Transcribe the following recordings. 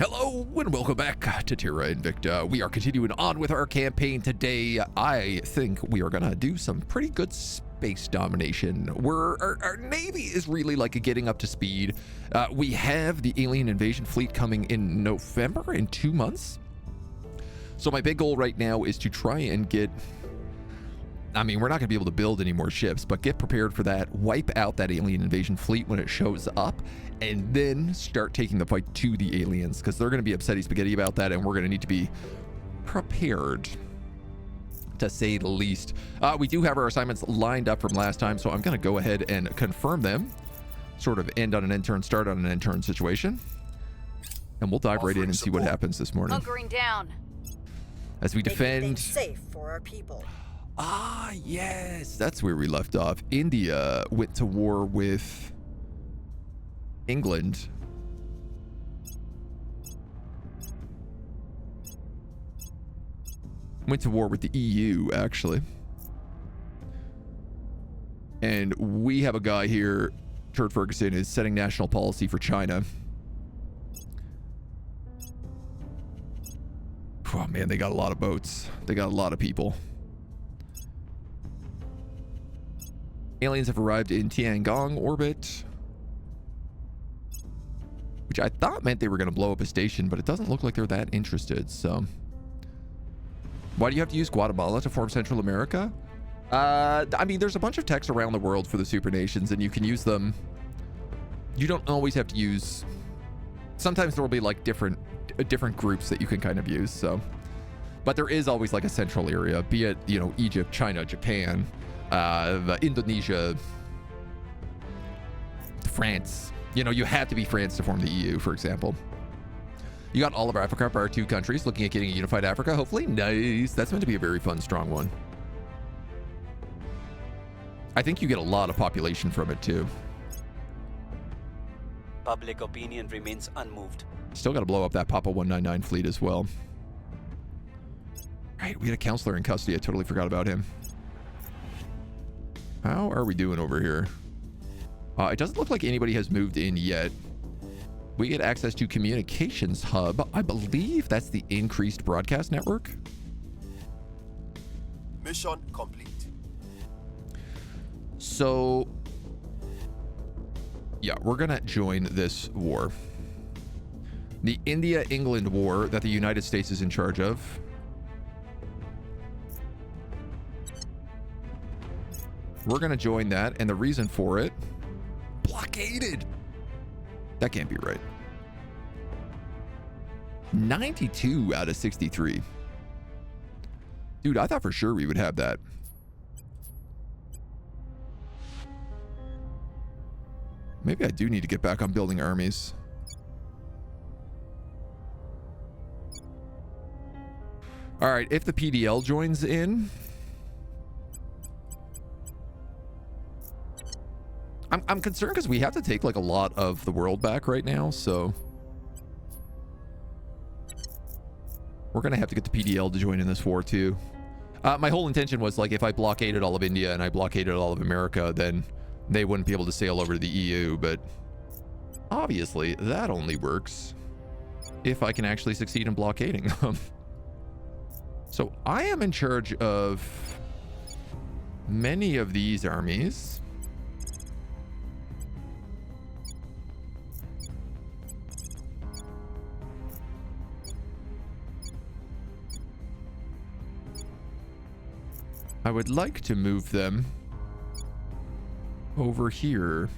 Hello and welcome back to Terra Invicta. We are continuing on with our campaign today. I think we are gonna do some pretty good space domination. Our navy is really like getting up to speed. We have the alien invasion fleet coming in November, in 2 months. So my big goal right now is to try and get, I mean, we're not gonna be able to build any more ships, but get prepared for that, wipe out that alien invasion fleet when it shows up, and then start taking the fight to the aliens, because they're going to be upsetty spaghetti about that, and we're going to need to be prepared, to say the least. We do have our assignments lined up from last time, so I'm going to go ahead and confirm them. Sort of end on an end turn, start on an end turn situation. And we'll dive right in and see what happens this morning. Hunkering down. As we defend... safe for our people. Ah, yes, that's where we left off. India went to war with England. Went to war with the EU, actually. And we have a guy here, Turd Ferguson, is setting national policy for China. Oh man, they got a lot of boats. They got a lot of people. Aliens have arrived in Tiangong orbit, which I thought meant they were going to blow up a station, but it doesn't look like they're that interested. So why do you have to use Guatemala to form Central America? I mean, there's a bunch of techs around the world for the supernations, and you can use them. You don't always have to use, sometimes there will be like different groups that you can kind of use. So, but there is always like a central area, be it, you know, Egypt, China, Japan, Indonesia, France. You know, you have to be France to form the EU, for example. You got all of Africa, our 2 countries, looking at getting a unified Africa, hopefully. Nice. That's meant to be a very fun, strong one. I think you get a lot of population from it, too. Public opinion remains unmoved. Still got to blow up that Papa 199 fleet as well. Right, we had a counselor in custody. I totally forgot about him. How are we doing over here? It doesn't look like anybody has moved in yet. We get access to communications hub. I believe that's the increased broadcast network. Mission complete. So, yeah, we're gonna join this war. The India-England war that the United States is in charge of. We're gonna join that, and the reason for it, blockaded. That can't be right. 92 out of 63. Dude, I thought for sure we would have that. Maybe I do need to get back on building armies. All right, if the PDL joins in, I'm concerned because we have to take like a lot of the world back right now, so we're gonna have to get the PDL to join in this war too. My whole intention was like if I blockaded all of India and I blockaded all of America, then they wouldn't be able to sail over to the EU, but obviously that only works if I can actually succeed in blockading them. So I am in charge of many of these armies. I would like to move them over here.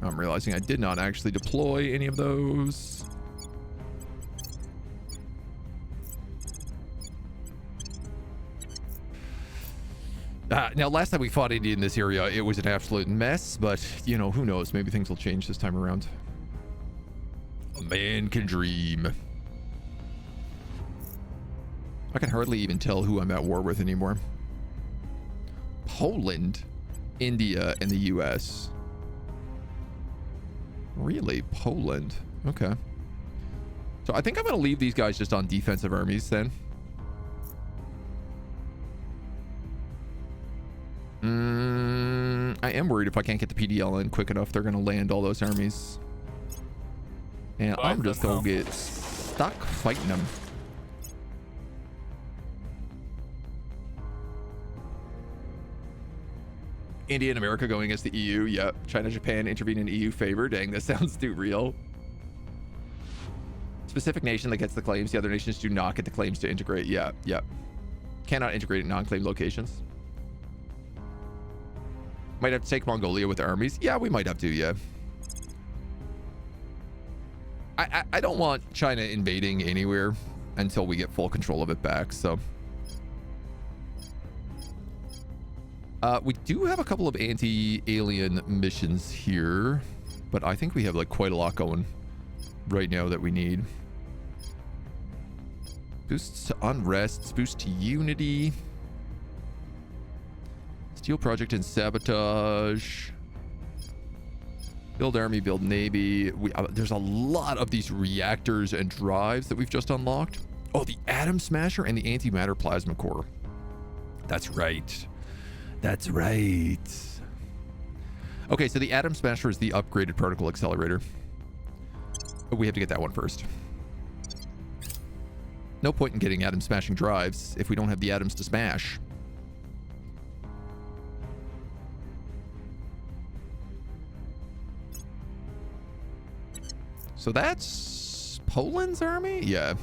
I'm realizing I did not actually deploy any of those. Now, last time we fought India in this area, it was an absolute mess, but, you know, who knows? Maybe things will change this time around. A man can dream. I can hardly even tell who I'm at war with anymore. Poland, India, and the US. Really? Poland? Okay. So I think I'm going to leave these guys just on defensive armies then. I am worried if I can't get the PDL in quick enough, they're going to land all those armies. And I'm just gonna get stuck fighting them. India and America going against the EU. Yep. China, Japan intervene in EU favor. Dang, that sounds too real. Specific nation that gets the claims. The other nations do not get the claims to integrate. Yeah, yep. Cannot integrate in non-claimed locations. Might have to take Mongolia with armies. Yeah, we might have to, yeah. I don't want China invading anywhere until we get full control of it back, so. We do have a couple of anti-alien missions here, but I think we have like quite a lot going right now that we need. Boosts to unrest, boost to unity. Steel project and sabotage. Build army, build navy. There's a lot of these reactors and drives that we've just unlocked. Oh, the atom smasher and the antimatter plasma core. That's right. That's right. Okay, so the atom smasher is the upgraded particle accelerator. But we have to get that one first. No point in getting atom smashing drives if we don't have the atoms to smash. So that's Poland's army? Yeah.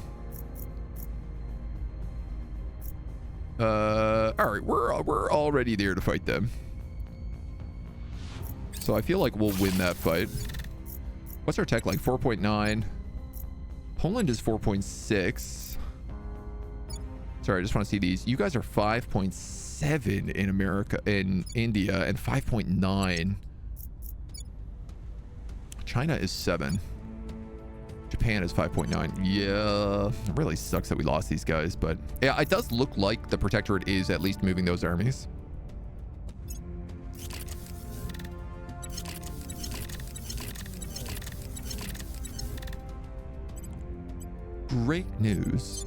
All right, we're already there to fight them. So I feel like we'll win that fight. What's our tech like? 4.9. Poland is 4.6. Sorry, I just want to see these. You guys are 5.7 in America, in India, and 5.9. China is 7. Japan is 5.9. Yeah, it really sucks that we lost these guys, but yeah, it does look like the Protectorate is at least moving those armies. Great news.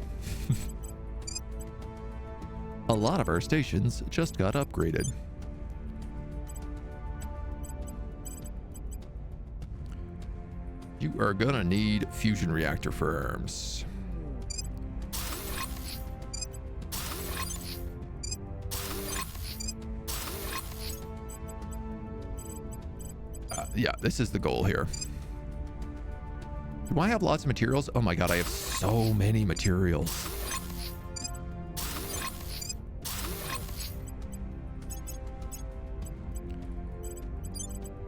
A lot of our stations just got upgraded. You are gonna need fusion reactor farms. Yeah, this is the goal here. Do I have lots of materials? Oh my god, I have so many materials.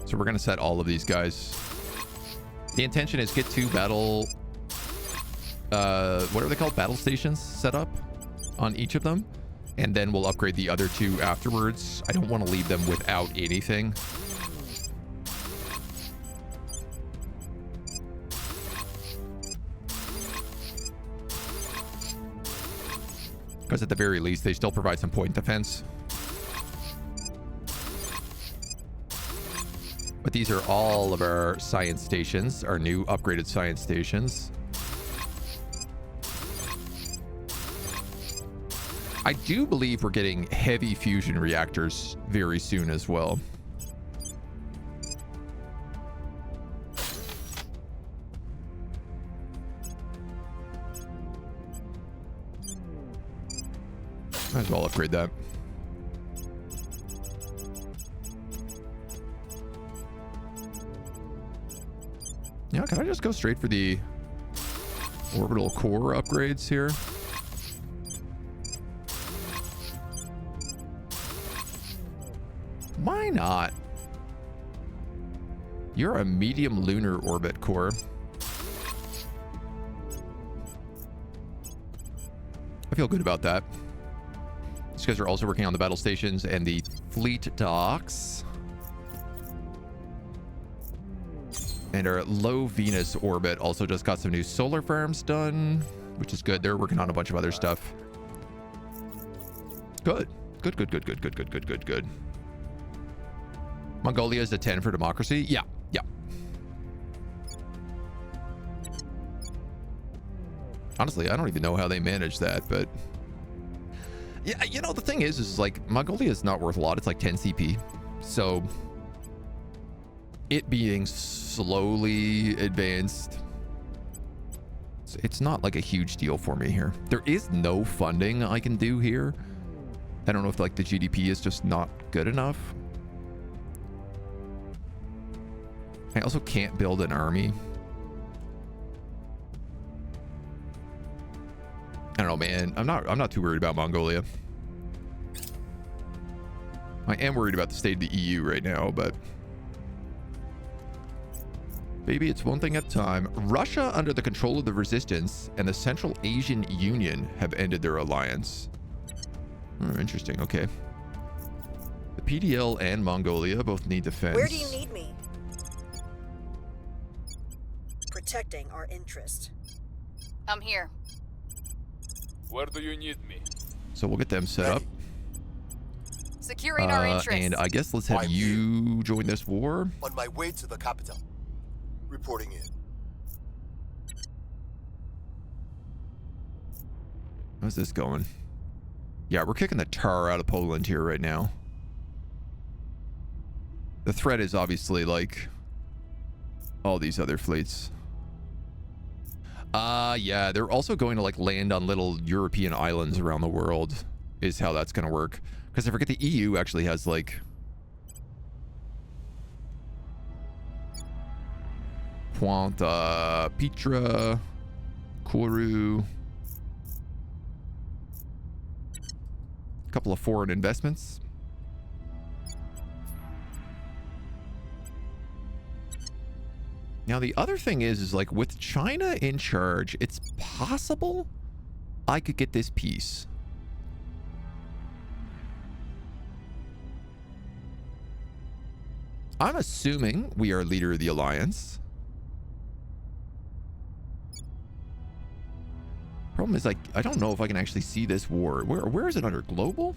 So we're gonna set all of these guys. The intention is get 2 battle, what are they called? Battle stations set up on each of them. And then we'll upgrade the other 2 afterwards. I don't want to leave them without anything. Because at the very least, they still provide some point defense. But these are all of our science stations, our new upgraded science stations. I do believe we're getting heavy fusion reactors very soon as well. Might as well upgrade that. Yeah, can I just go straight for the orbital core upgrades here? Why not? You're a medium lunar orbit core. I feel good about that. These guys are also working on the battle stations and the fleet docks. And our low Venus orbit also just got some new solar farms done, which is good. They're working on a bunch of other stuff. Good. Good, good, good, good, good, good, good, good, good. Mongolia is a 10 for democracy. Yeah, yeah. Honestly, I don't even know how they manage that, but yeah, you know, the thing is like Mongolia is not worth a lot. It's like 10 CP. So it being slowly advanced It's not like a huge deal for me here. There is no funding I can do here. I don't know if like the GDP is just not good enough. I also can't build an army. I don't know, man. I'm not too worried about Mongolia. I am worried about the state of the EU right now, but maybe it's one thing at a time. Russia, under the control of the Resistance, and the Central Asian Union have ended their alliance. Oh, interesting. Okay. The PDL and Mongolia both need defense. Where do you need me? Protecting our interest. I'm here. Where do you need me? So we'll get them set up. Securing our interest. And I guess let's have you join this war. On my way to the capital. Reporting in. How's this going? Yeah, we're kicking the tar out of Poland here right now. The threat is obviously like all these other fleets. Yeah, they're also going to like land on little European islands around the world is how that's going to work. Because I forget the EU actually has like Pointe Pitre, Kourou, a couple of foreign investments. Now, the other thing is like with China in charge, it's possible I could get this peace. I'm assuming we are leader of the alliance. Problem is, like, I don't know if I can actually see this war. Where is it under? Global?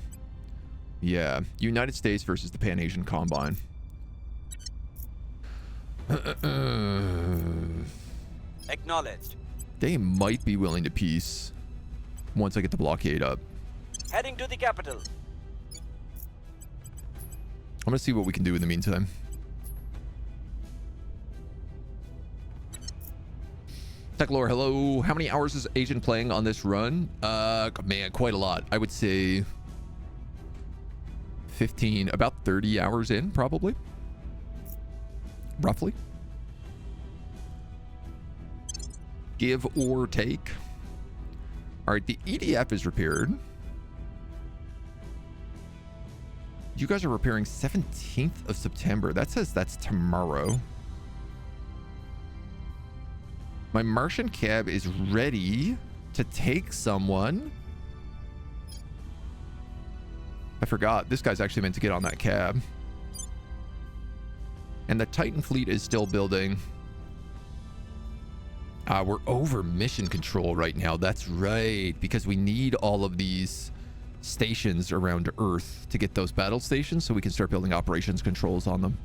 Yeah, United States versus the Pan-Asian Combine. Acknowledged. They might be willing to peace once I get the blockade up. Heading to the capital. I'm gonna see what we can do in the meantime. Techlore, hello. How many hours is Agent playing on this run? Man, quite a lot. I would say 15, about 30 hours in, probably. Roughly. Give or take. All right, the EDF is repaired. You guys are repairing 17th of September. That says that's tomorrow. My Martian cab is ready to take someone. I forgot. This guy's actually meant to get on that cab. And the Titan fleet is still building. We're over mission control right now. That's right. Because we need all of these stations around Earth to get those battle stations so we can start building operations controls on them.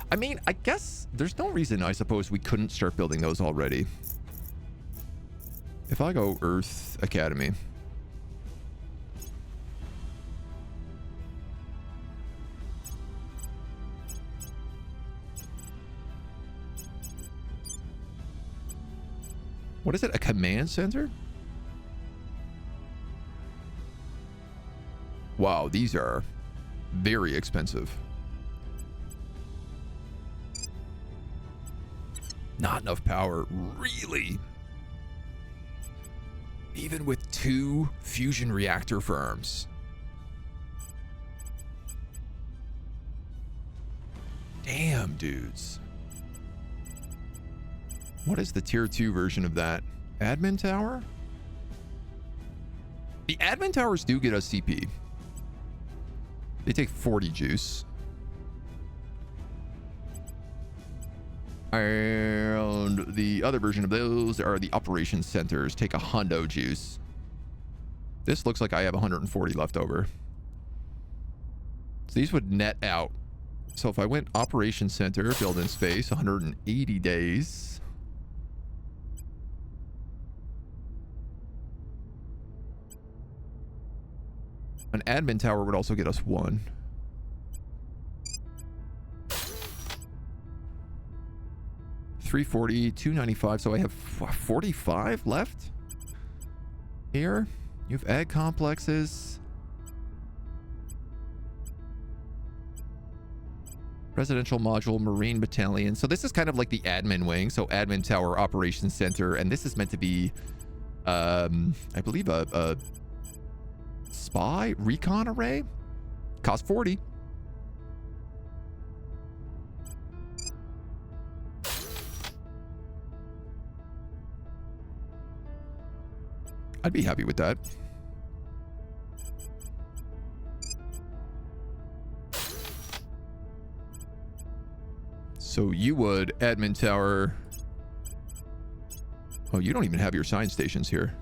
I mean, I guess there's no reason, I suppose, we couldn't start building those already. If I go Earth Academy. What is it? A command center? Wow, these are very expensive. Not enough power, really? Even with 2 fusion reactor farms. Damn, dudes. What is the tier 2 version of that? Admin tower? The admin towers do get us CP. They take 40 juice. And the other version of those are the operations centers. Take a hundo juice. This looks like I have 140 left over. So these would net out. So if I went operations center, build in space, 180 days. An admin tower would also get us 1. 340, 295. So I have 45 left here. You have ag complexes. Residential module, Marine Battalion. So this is kind of like the admin wing. So admin tower, operations center. And this is meant to be, I believe, a spy recon array. Cost 40. I'd be happy with that. So you would admin tower. Oh, you don't even have your science stations here.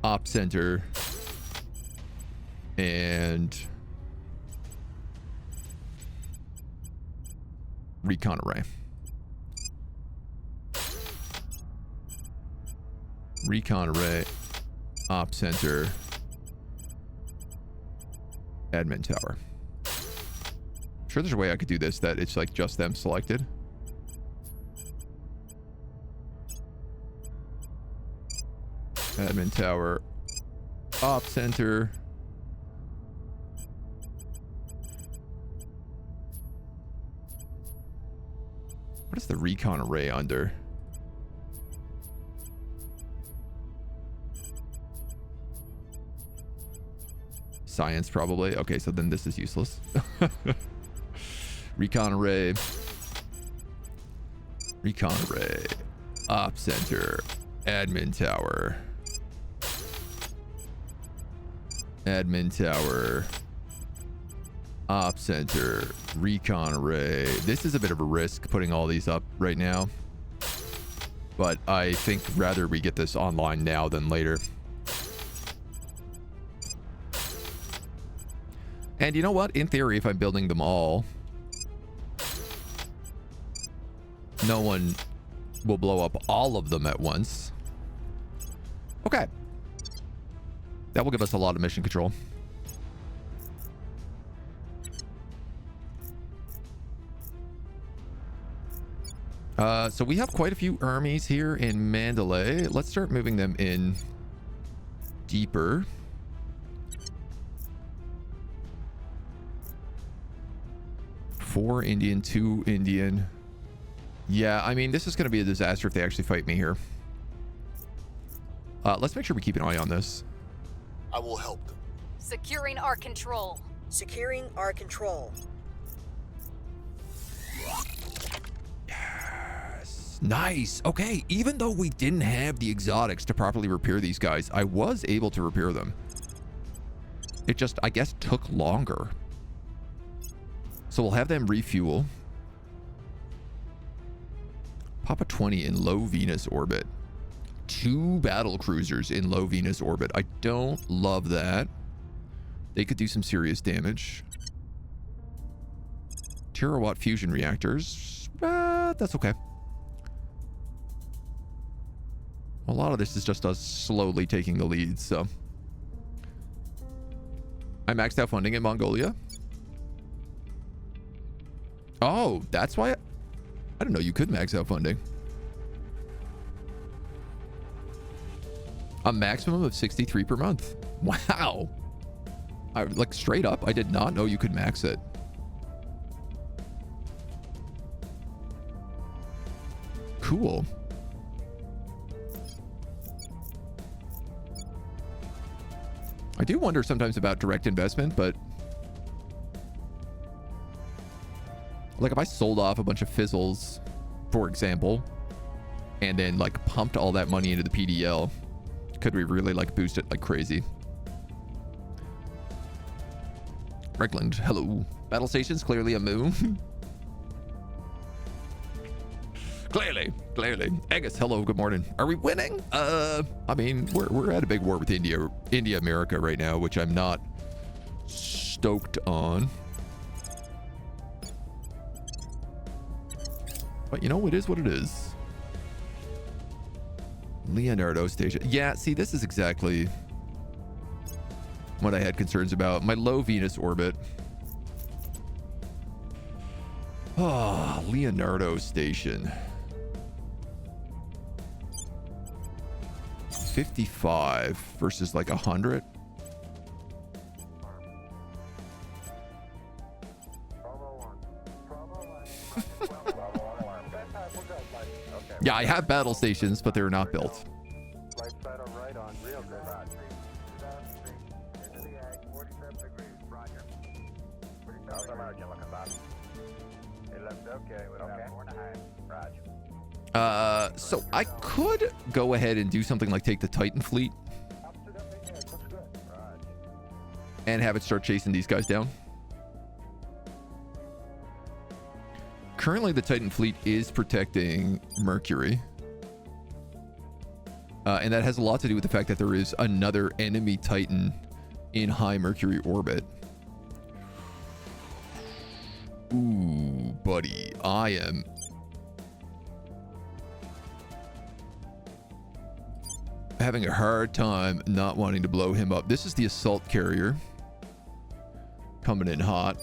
Op center and recon array. Recon array, op center, admin tower. Sure, there's a way I could do this that it's like just them selected. Admin tower, op center. What is the recon array under? Science, probably. Okay, so then this is useless. Recon array. Recon array. Op center. Admin tower. Admin tower. Op center. Recon array. This is a bit of a risk putting all these up right now. But I think rather we get this online now than later. And you know what? In theory, if I'm building them all, no one will blow up all of them at once. Okay. That will give us a lot of mission control. So we have quite a few armies here in Mandalay. Let's start moving them in deeper. Four Indian, 2 Indian. Yeah, I mean, this is going to be a disaster if they actually fight me here. Let's make sure we keep an eye on this. I will help them. Securing our control. Securing our control. Yes. Nice. Okay, even though we didn't have the exotics to properly repair these guys, I was able to repair them. It just, I guess, took longer. So we'll have them refuel. Papa 20 in low Venus orbit. 2 battle cruisers in low Venus orbit. I don't love that. They could do some serious damage. Terawatt fusion reactors. That's okay. A lot of this is just us slowly taking the lead, so. I maxed out funding in Mongolia. Oh, that's why I didn't know you could max out funding. A maximum of 63 per month. Wow. Like straight up, I did not know you could max it. Cool. I do wonder sometimes about direct investment, but like if I sold off a bunch of fizzles, for example, and then like pumped all that money into the PDL, could we really like boost it like crazy? Reckland, hello. Battle stations, clearly a moo. Clearly. Agus, hello, good morning. Are we winning? I mean, we're at a big war with India, America right now, which I'm not stoked on. But you know, it is what it is. Leonardo Station. Yeah, see, this is exactly what I had concerns about. My low Venus orbit. Oh, Leonardo Station. 55 versus like 100. Yeah, I have battle stations, but they're not built. So I could go ahead and do something like take the Titan fleet and have it start chasing these guys down. Currently, the Titan fleet is protecting Mercury. And that has a lot to do with the fact that there is another enemy Titan in high Mercury orbit. Ooh, buddy, I am... having a hard time not wanting to blow him up. This is the assault carrier. Coming in hot.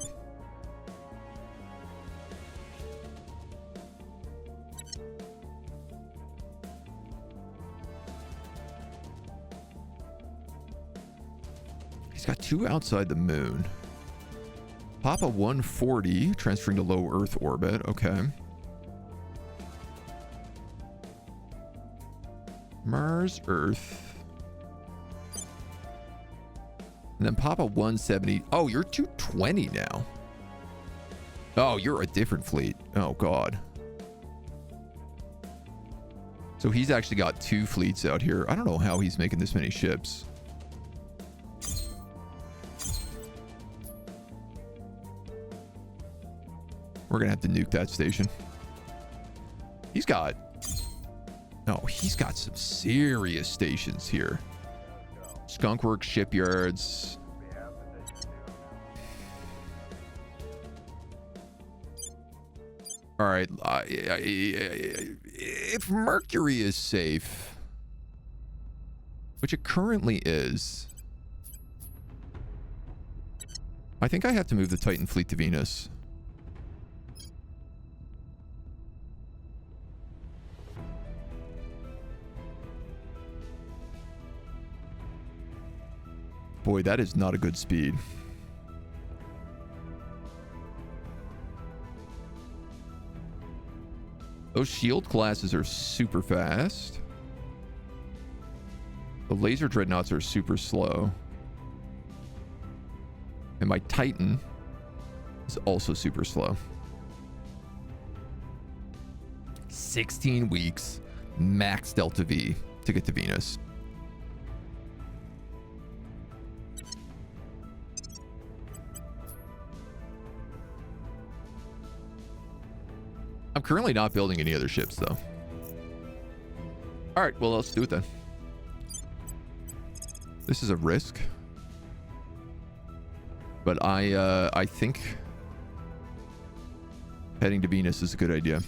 He's got 2 outside the moon. Papa 140, transferring to low Earth orbit. Okay. Mars, Earth. And then Papa 170. Oh, you're 220 now. Oh, you're a different fleet. Oh, God. So he's actually got 2 fleets out here. I don't know how he's making this many ships. We're going to have to nuke that station. He's got... No, he's got some serious stations here. Skunkworks, shipyards. All right. If Mercury is safe, which it currently is, I think I have to move the Titan fleet to Venus. Boy, that is not a good speed. Those shield classes are super fast. The laser dreadnoughts are super slow. And my Titan is also super slow. 16 weeks, max Delta V to get to Venus. I'm currently not building any other ships, though. All right, well, let's do it then. This is a risk, but I think heading to Venus is a good idea.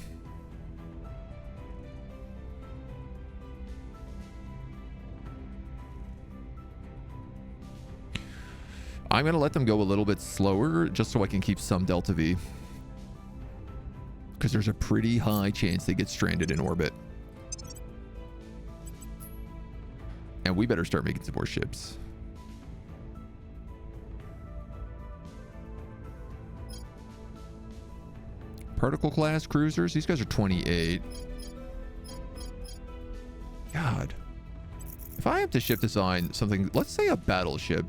I'm going to let them go a little bit slower just so I can keep some Delta V. Because there's a pretty high chance they get stranded in orbit. And we better start making some more ships. Particle class cruisers. These guys are 28. God. If I have to ship design something, let's say a battleship.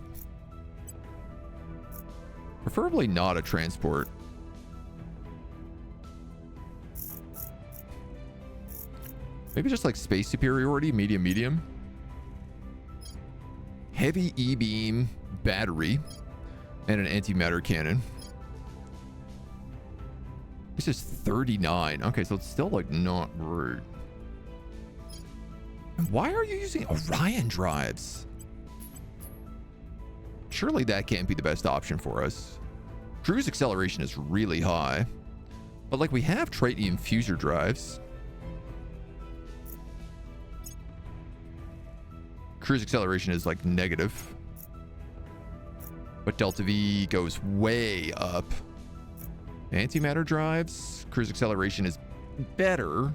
Preferably not a transport. Maybe just like space superiority, medium. Heavy E-beam battery and an antimatter cannon. This is 39. Okay, so it's still like not rude. And why are you using Orion drives? Surely that can't be the best option for us. Cruise acceleration is really high. But like we have tritium fuser drives. Cruise acceleration is like negative. But Delta V goes way up. Antimatter drives. Cruise acceleration is better.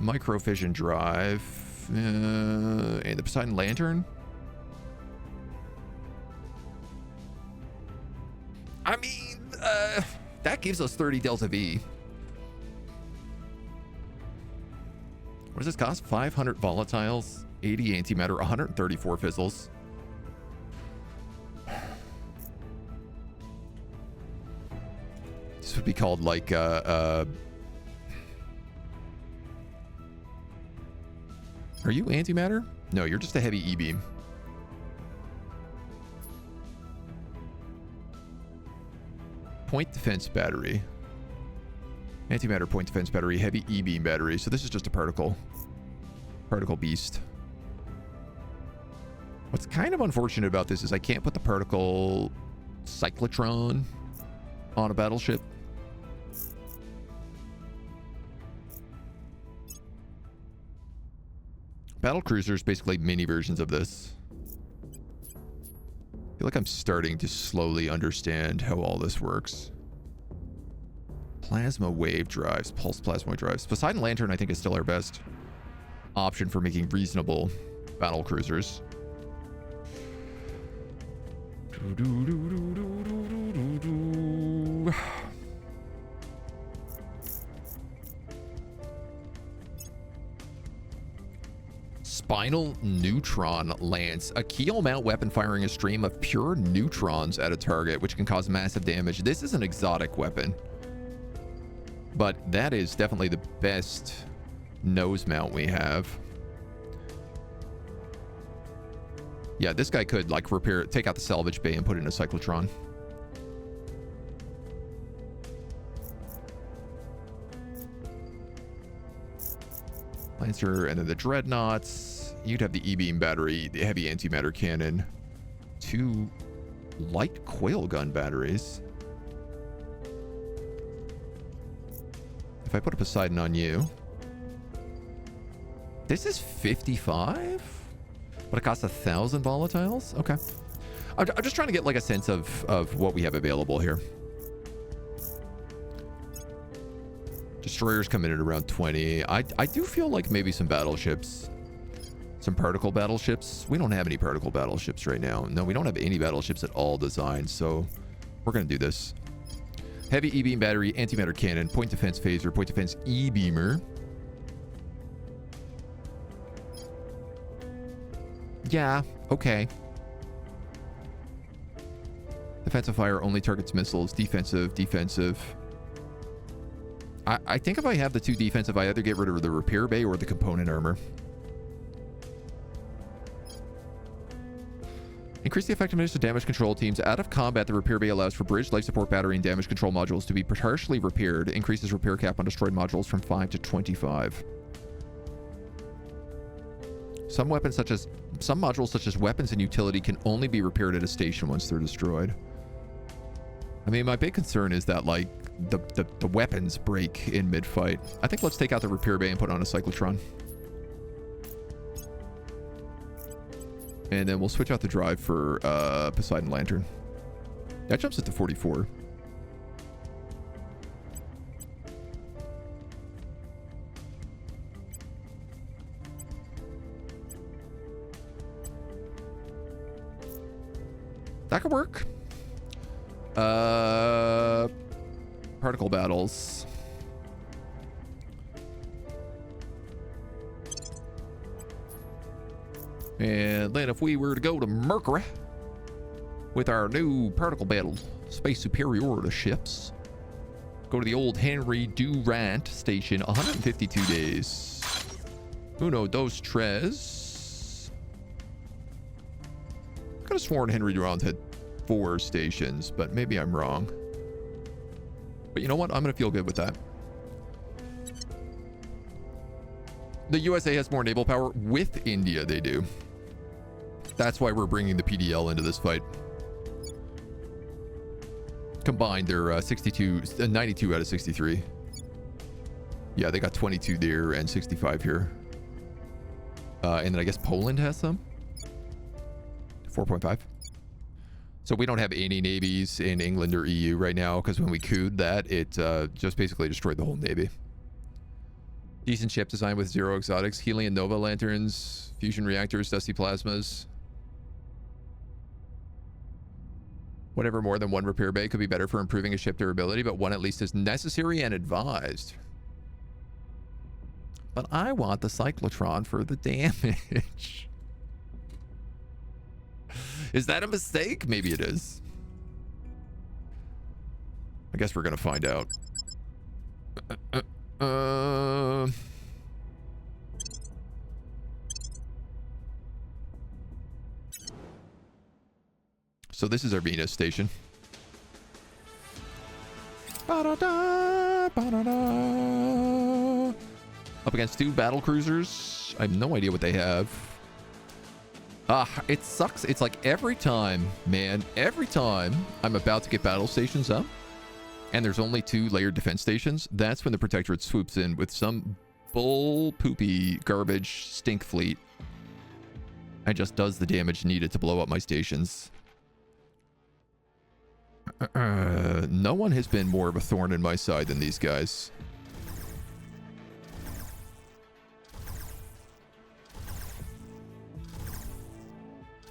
Microfission drive. And the Poseidon Lantern. I mean, that gives us 30 Delta V. What does this cost? 500 volatiles, 80 antimatter, 134 fizzles. This would be called like are you antimatter? No, you're just a heavy E-beam. Point defense battery. Antimatter point defense battery, heavy E-beam battery. So this is just a particle beast. What's kind of unfortunate about this is I can't put the particle cyclotron on a battleship. Battle cruisers, basically mini versions of this. I feel like I'm starting to slowly understand how all this works. Plasma wave drives, pulse plasma wave drives. Poseidon Lantern, I think, is still our best option for making reasonable battle cruisers. Spinal Neutron Lance. A keel mount weapon firing a stream of pure neutrons at a target, which can cause massive damage. This is an exotic weapon, but that is definitely the best nose mount we have. Yeah, this guy could like repair, take out the salvage bay and put in a cyclotron. Lancer, and then the dreadnoughts. You'd have the E-beam battery, the heavy antimatter cannon, 2 light coil gun batteries. If I put a Poseidon on you, this is 55, but it costs 1,000 volatiles. Okay, I'm just trying to get like a sense of what we have available here. Destroyers come in at around 20. I do feel like maybe some battleships, some particle battleships. We don't have any particle battleships right now. No, we don't have any battleships at all designed, so we're going to do this. Heavy E-beam battery, antimatter cannon, point defense phaser, point defense E-beamer. Yeah, okay. Defensive fire only targets missiles. Defensive, defensive. I think if I have the 2 defensive, I either get rid of the repair bay or the component armor. Increase the effectiveness of damage control teams. Out of combat, the repair bay allows for bridge, life support battery, and damage control modules to be partially repaired. Increases repair cap on destroyed modules from 5 to 25. Some modules such as weapons and utility can only be repaired at a station once they're destroyed. I mean, my big concern is that like the weapons break in mid-fight. I think let's take out the repair bay and put on a cyclotron. And then we'll switch out the drive for Poseidon Lantern. That jumps it to 44. That could work. Particle battles. And then if we were to go to Mercury with our new particle battle space superiority ships, go to the old Henry Durant station, 152 days. Uno, dos, tres. I could have sworn Henry Durant had 4 stations, but maybe I'm wrong. But you know what? I'm going to feel good with that. The USA has more naval power. With India, they do. That's why we're bringing the PDL into this fight. Combined, they're 92 out of 63. Yeah, they got 22 there and 65 here. And then I guess Poland has some. 4.5. So we don't have any navies in England or EU right now, because when we cooed that, it just basically destroyed the whole navy. Decent ship design with 0 exotics, helium nova lanterns, fusion reactors, dusty plasmas. Whatever more than 1 repair bay could be better for improving a ship durability, but 1 at least is necessary and advised. But I want the cyclotron for the damage. Is that a mistake? Maybe it is. I guess we're gonna find out. So this is our Venus station. Ba-da-da, ba-da-da. Up against 2 battle cruisers. I have no idea what they have. It sucks. It's like every time, man, every time I'm about to get battle stations up, and there's only 2 layered defense stations, that's when the Protectorate swoops in with some bull poopy garbage stink fleet and just does the damage needed to blow up my stations. No one has been more of a thorn in my side than these guys.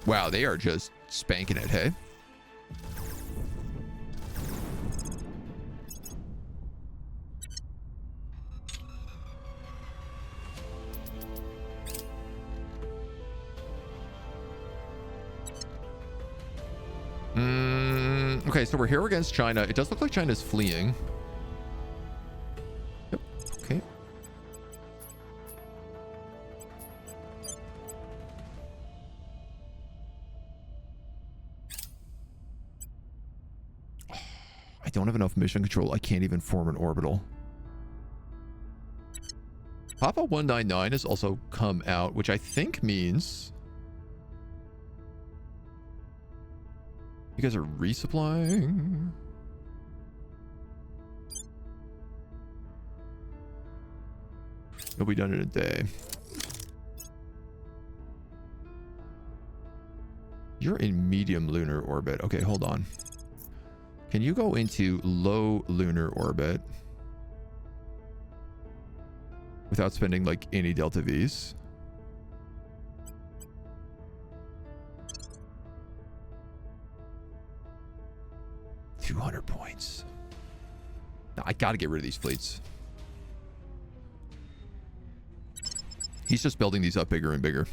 Wow, they are just spanking it, hey? Okay, so we're here against China. It does look like China's fleeing. Yep, okay. I don't have enough mission control. I can't even form an orbital. Papa 199 has also come out, which I think means you guys are resupplying. It'll be done in a day. You're in medium lunar orbit. Okay, hold on. Can you go into low lunar orbit without spending like any Delta Vs? $200 points. No, I gotta get rid of these fleets. He's just building these up bigger and bigger.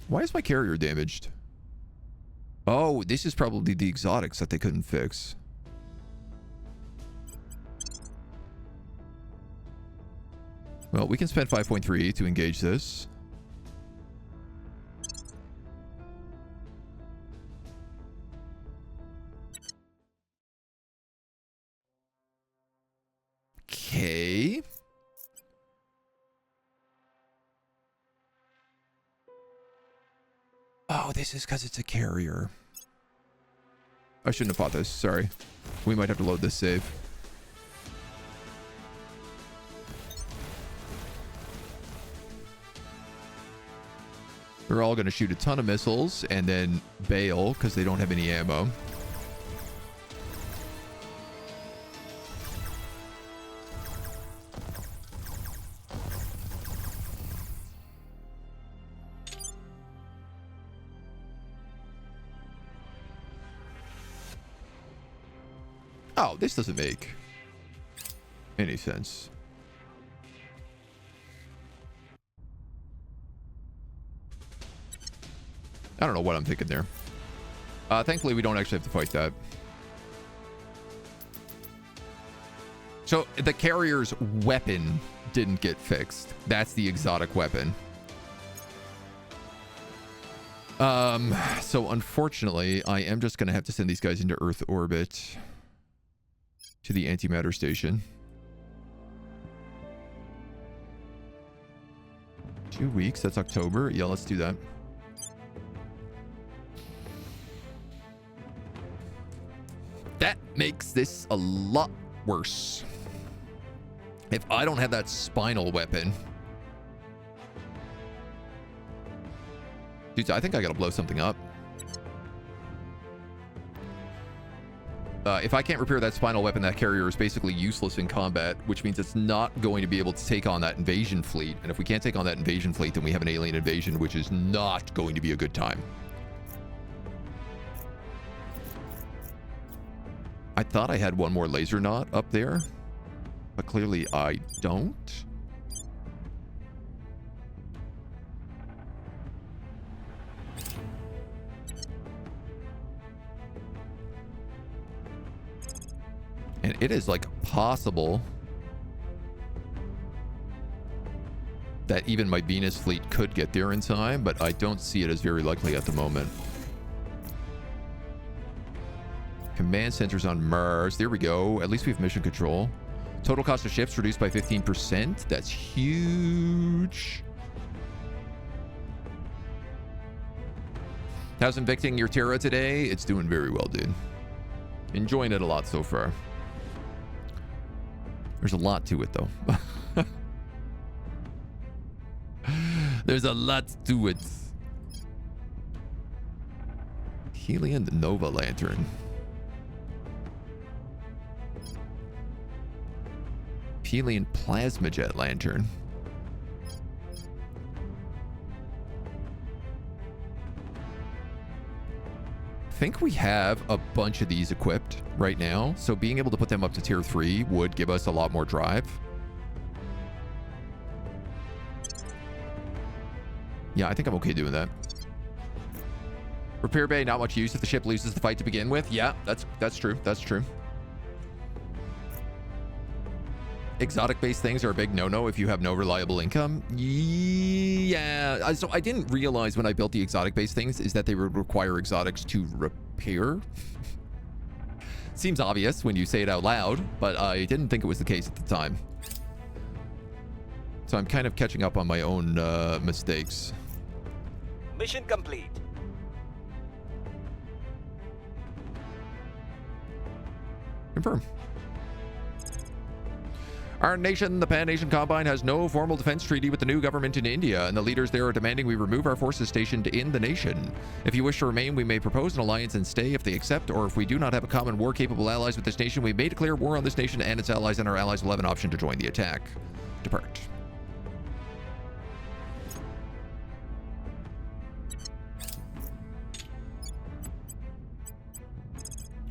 Why is my carrier damaged? Oh, this is probably the exotics that they couldn't fix. Well, we can spend 5.3 to engage this. Okay. Oh, this is because it's a carrier. I shouldn't have bought this. Sorry. We might have to load this save. They're all going to shoot a ton of missiles and then bail because they don't have any ammo. Oh, this doesn't make any sense. I don't know what I'm thinking there. Thankfully, we don't actually have to fight that. So the carrier's weapon didn't get fixed. That's the exotic weapon. So unfortunately, I am just going to have to send these guys into Earth orbit to the antimatter station. 2 weeks, that's October. Yeah, let's do that. That makes this a lot worse. If I don't have that spinal weapon. Dude, I think I gotta blow something up. If I can't repair that spinal weapon, that carrier is basically useless in combat, which means it's not going to be able to take on that invasion fleet. And if we can't take on that invasion fleet, then we have an alien invasion, which is not going to be a good time. I thought I had one more laser knot up there, but clearly I don't. And it is like possible that even my Venus fleet could get there in time, but I don't see it as very likely at the moment. Command centers on Mars. There we go. At least we have mission control. Total cost of ships reduced by 15%. That's huge. How's Invicting your Terra today? It's doing very well, dude. Enjoying it a lot so far. There's a lot to it, though. There's a lot to it. Helion Nova Lantern. Helion Plasma Jet Lantern. I think we have a bunch of these equipped right now, so being able to put them up to tier 3 would give us a lot more drive. Yeah, I think I'm okay doing that. Repair bay, not much use if the ship loses the fight to begin with. Yeah, that's true. That's true. Exotic-based things are a big no-no if you have no reliable income. Yeah, so I didn't realize when I built the exotic-based things is that they would require exotics to repair. Seems obvious when you say it out loud, but I didn't think it was the case at the time. So I'm kind of catching up on my own mistakes. Mission complete. Confirm. Our nation, the Pan-Asian Combine, has no formal defense treaty with the new government in India, and the leaders there are demanding we remove our forces stationed in the nation. If you wish to remain, we may propose an alliance and stay if they accept, or if we do not have a common war-capable allies with this nation, we may declare war on this nation and its allies, and our allies will have an option to join the attack. Depart.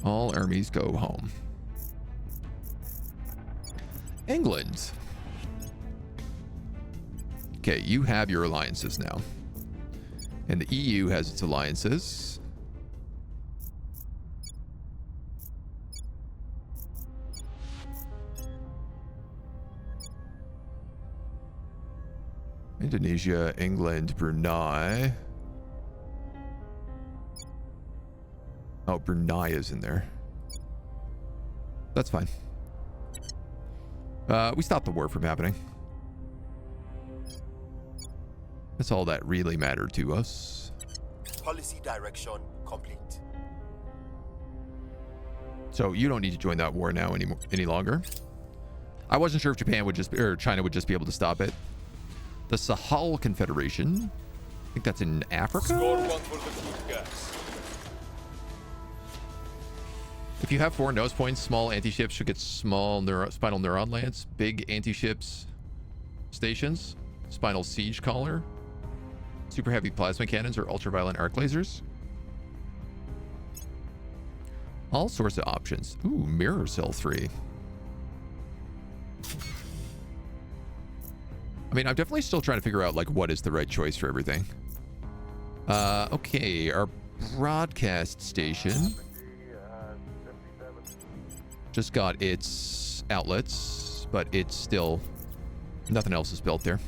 All armies go home. England. Okay, you have your alliances now. And the EU has its alliances. Indonesia, England, Brunei. Oh, Brunei is in there. That's fine. We stopped the war from happening. That's all that really mattered to us. Policy direction complete. So you don't need to join that war now any longer. I wasn't sure if Japan would just, or China would just be able to stop it. The Sahel Confederation. I think that's in Africa. Score one for the good guys. If you have 4 nose points, small anti-ships should get small spinal neuron lance. Big anti-ships stations. Spinal siege collar. Super heavy plasma cannons or ultraviolet arc lasers. All sorts of options. Ooh, mirror cell 3. I mean, I'm definitely still trying to figure out like what is the right choice for everything. Okay, our broadcast station just got its outlets, but it's still nothing else is built there.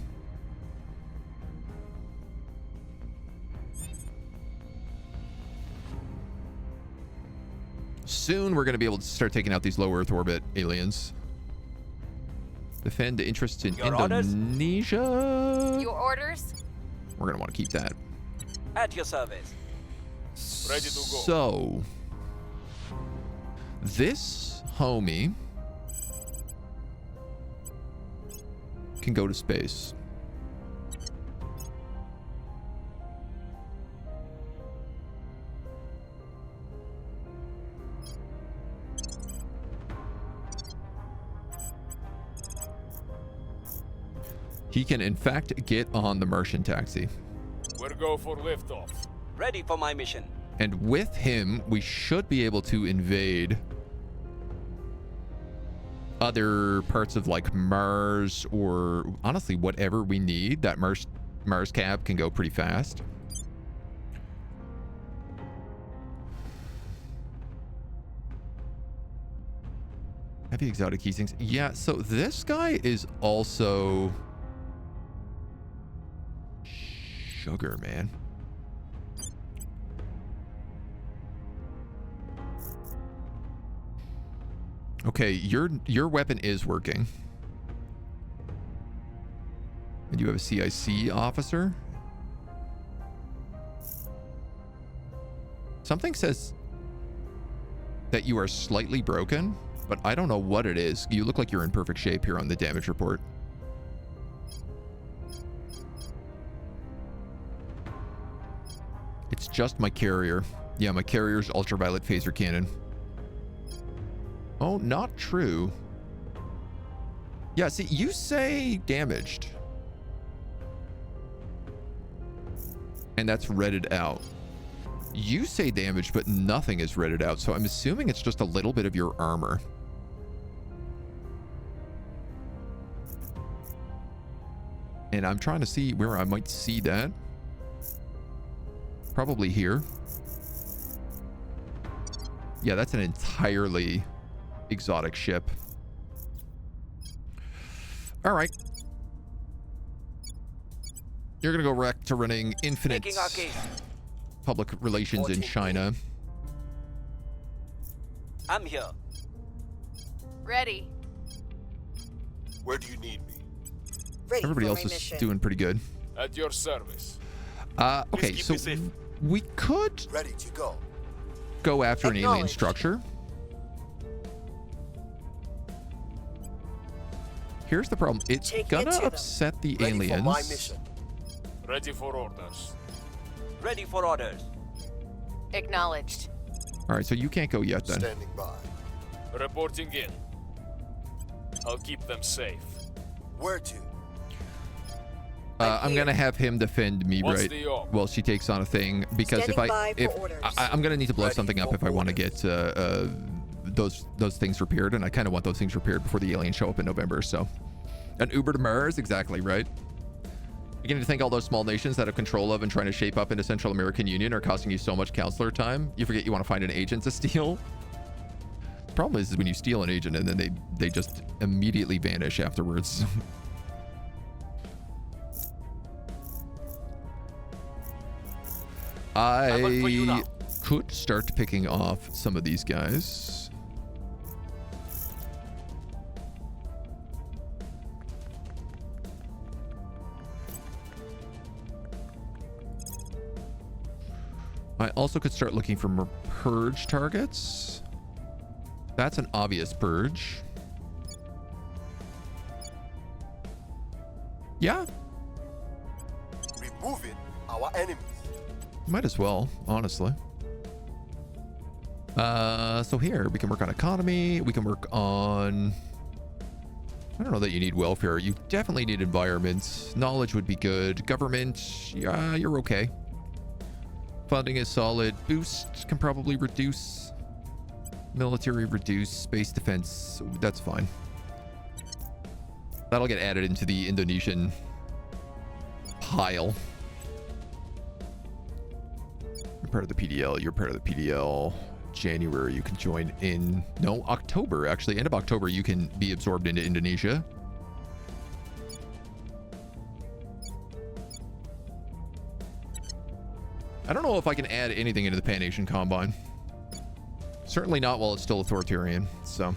Soon we're going to be able to start taking out these low Earth orbit aliens. Defend interests in Indonesia. Your orders? We're going to want to keep that. At your service. Ready to go. So, this homie can go to space. He can, in fact, get on the Martian taxi. We'll go for liftoff. Ready for my mission. And with him, we should be able to invade other parts of like Mars, or honestly, whatever we need. That Mars cab can go pretty fast. Heavy exotic key things. Yeah, so this guy is also sugar, man. Okay, your weapon is working. And you have a CIC officer. Something says that you are slightly broken, but I don't know what it is. You look like you're in perfect shape here on the damage report. It's just my carrier. Yeah, my carrier's ultraviolet phaser cannon. Oh, not true. Yeah, see, you say damaged. And that's redded out. You say damaged, but nothing is redded out, so I'm assuming it's just a little bit of your armor. And I'm trying to see where I might see that. Probably here. Yeah, that's an entirely exotic ship. All right. You're gonna go wreck to running infinite Taking our case. public relations in China. I'm here. Ready. Where do you need me? Ready Everybody for else my is mission. doing pretty good. At your service. Okay, keep so me safe. we could Ready to go. go after an alien Acknowledged. structure. Here's the problem. It's Take it gonna to them. upset the Ready for my aliens. mission. Ready for orders. Ready for orders. Acknowledged. All right, so you can't go yet then. Standing by. Reporting in. I'll keep them safe. Where to? I'm gonna have him defend me, What's right? the op? Well, she takes on a thing because Standing by for orders. I'm gonna need to blow Ready something up for if I want to get those things repaired, and I kind of want those things repaired before the aliens show up in November. So, an Uber to Mars, exactly right. Beginning to think all those small nations that have control of and trying to shape up into Central American Union are costing you so much counselor time. You forget you want to find an agent to steal. The problem is when you steal an agent and then they just immediately vanish afterwards. work for you I now. could start picking off some of these guys. I also could start looking for more purge targets. That's an obvious purge. Yeah, Removing our enemies. might as well, honestly. So here we can work on economy. We can work on, I don't know that you need welfare. You definitely need environment. Knowledge would be good. Government, yeah, you're okay. Funding is solid. Boost can probably reduce. Military reduce. Space defense, that's fine. That'll get added into the Indonesian pile. You're part of the PDL. You're part of the PDL. January, you can join in. No, October, actually. End of October, you can be absorbed into Indonesia. I don't know if I can add anything into the Pan-Asian Combine. Certainly not while it's still authoritarian, so.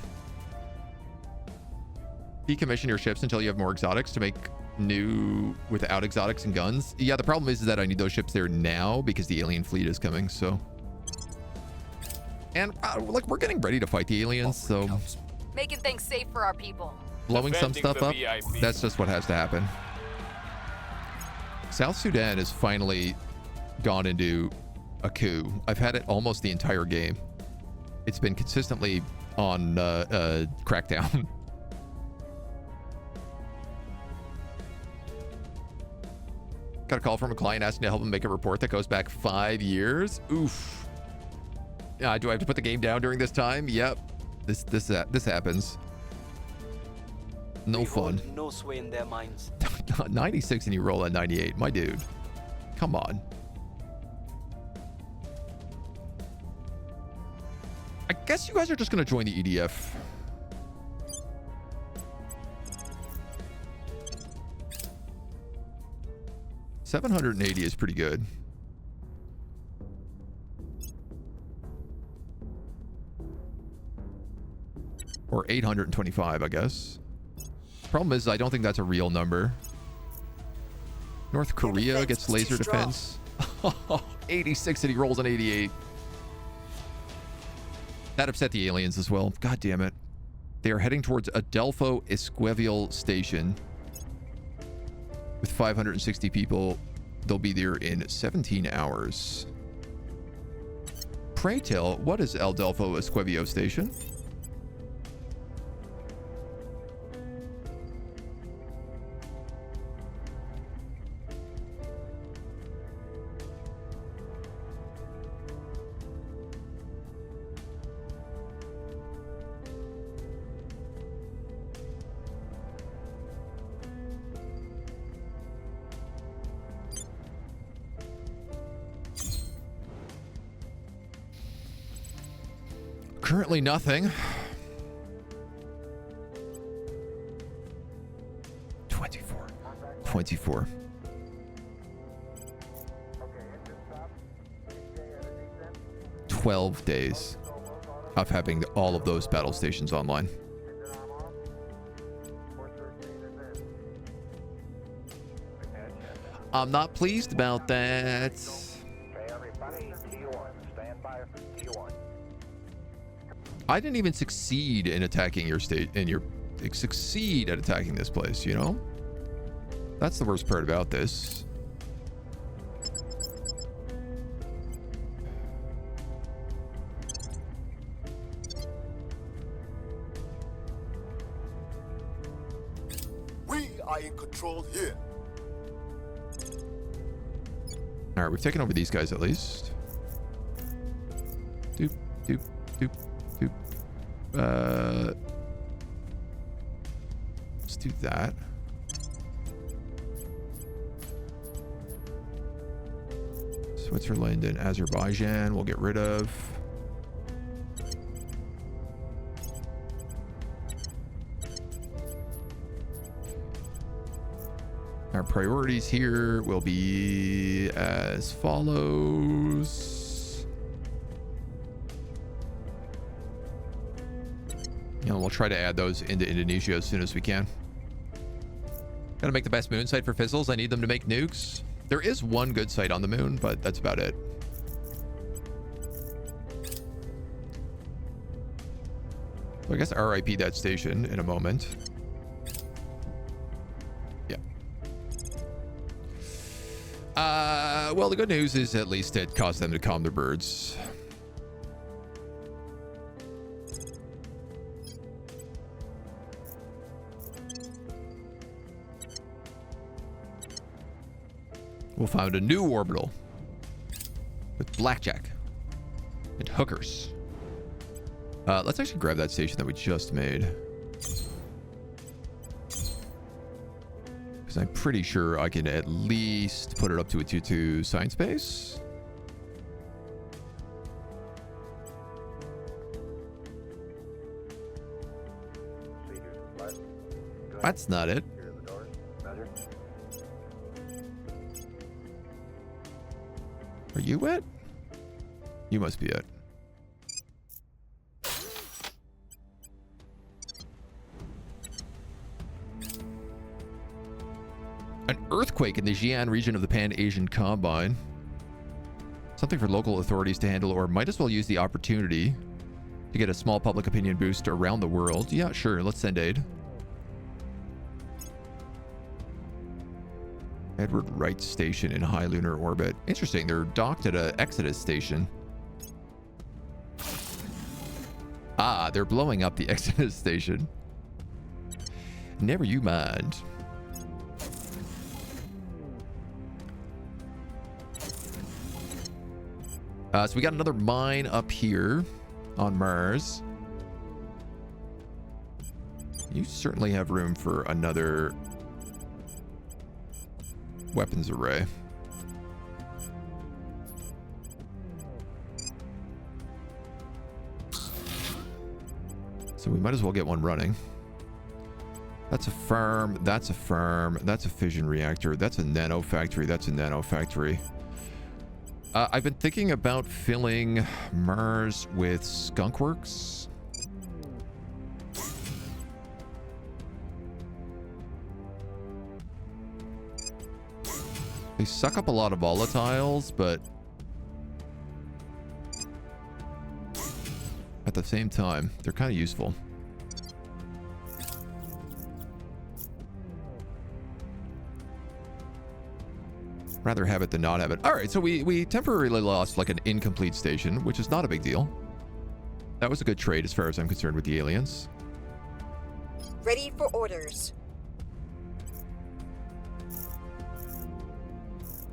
Decommission your ships until you have more exotics to make new without exotics and guns. Yeah, the problem is that I need those ships there now because the alien fleet is coming, so. And like we're getting ready to fight the aliens, so Making things safe for our people. blowing some Defending stuff the up, VIP. that's just what has to happen. South Sudan has finally gone into a coup. I've had it almost the entire game. It's been consistently on crackdown. Got a call from a client asking to help him make a report that goes back 5 years. Oof. Do I have to put the game down during this time? Yep. This happens. No We fun. hold no sway in their minds. 96 and you roll at 98. My dude. Come on. I guess you guys are just going to join the EDF. $780 is pretty good. Or 825, I guess. Problem is, I don't think that's a real number. North Korea gets laser defense. 86 and he rolls an 88. That upset the aliens as well. God damn it. They are heading towards Adelpho Esquivel Station. With 560 people, they'll be there in 17 hours. Pray tell, what is Adelpho Esquivel Station? Currently nothing. 24. 12 days of having all of those battle stations online. I'm not pleased about that. I didn't even succeed in attacking your state, and succeed at attacking this place, you know? That's the worst part about this. We are in control here. All right, we've taken over these guys at least. Doop, doop, doop, doop. Let's do that. Switzerland and Azerbaijan we'll get rid of. Our priorities here will be as follows. And we'll try to add those into Indonesia as soon as we can. Gotta make the best moon site for fizzles. I need them to make nukes. There is one good site on the moon, but that's about it. So I guess RIP that station in a moment. Yeah. Well, the good news is at least it caused them to calm their birds. We'll find a new orbital with blackjack and hookers. Let's actually grab that station that we just made. Because I'm pretty sure I can at least put it up to a 2-2 science base. That's not it. Are you it? You must be it. An earthquake in the Xi'an region of the Pan-Asian Combine. Something for local authorities to handle, or might as well use the opportunity to get a small public opinion boost around the world. Yeah, sure. Let's send aid. Edward Wright Station in high lunar orbit. Interesting. They're docked at a Exodus station. Ah, they're blowing up the Exodus station. Never you mind. So we got another mine up here on Mars. You certainly have room for another weapons array. So we might as well get one running. That's a farm. That's a farm. That's a fission reactor. That's a nano factory. That's a nano factory. I've been thinking about filling Mars with skunkworks. They suck up a lot of volatiles, but at the same time, they're kind of useful. Rather have it than not have it. All right, so we temporarily lost like an incomplete station, which is not a big deal. That was a good trade as far as I'm concerned with the aliens. Ready for orders.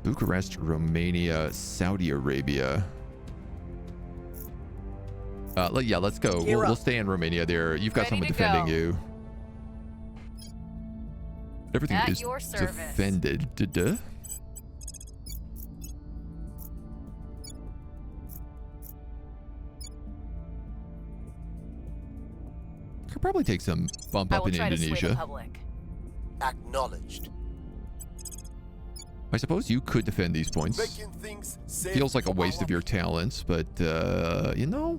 Bucharest, Romania, Saudi Arabia. Yeah, let's go. We'll stay in Romania there. You've got Ready someone to defending go. you. Everything At is your service. defended. Duh. Could probably take some bump I up will in try to sway the Indonesia. public. Acknowledged. I suppose you could defend these points. Making things safe Feels like a for waste our of your talents, but you know,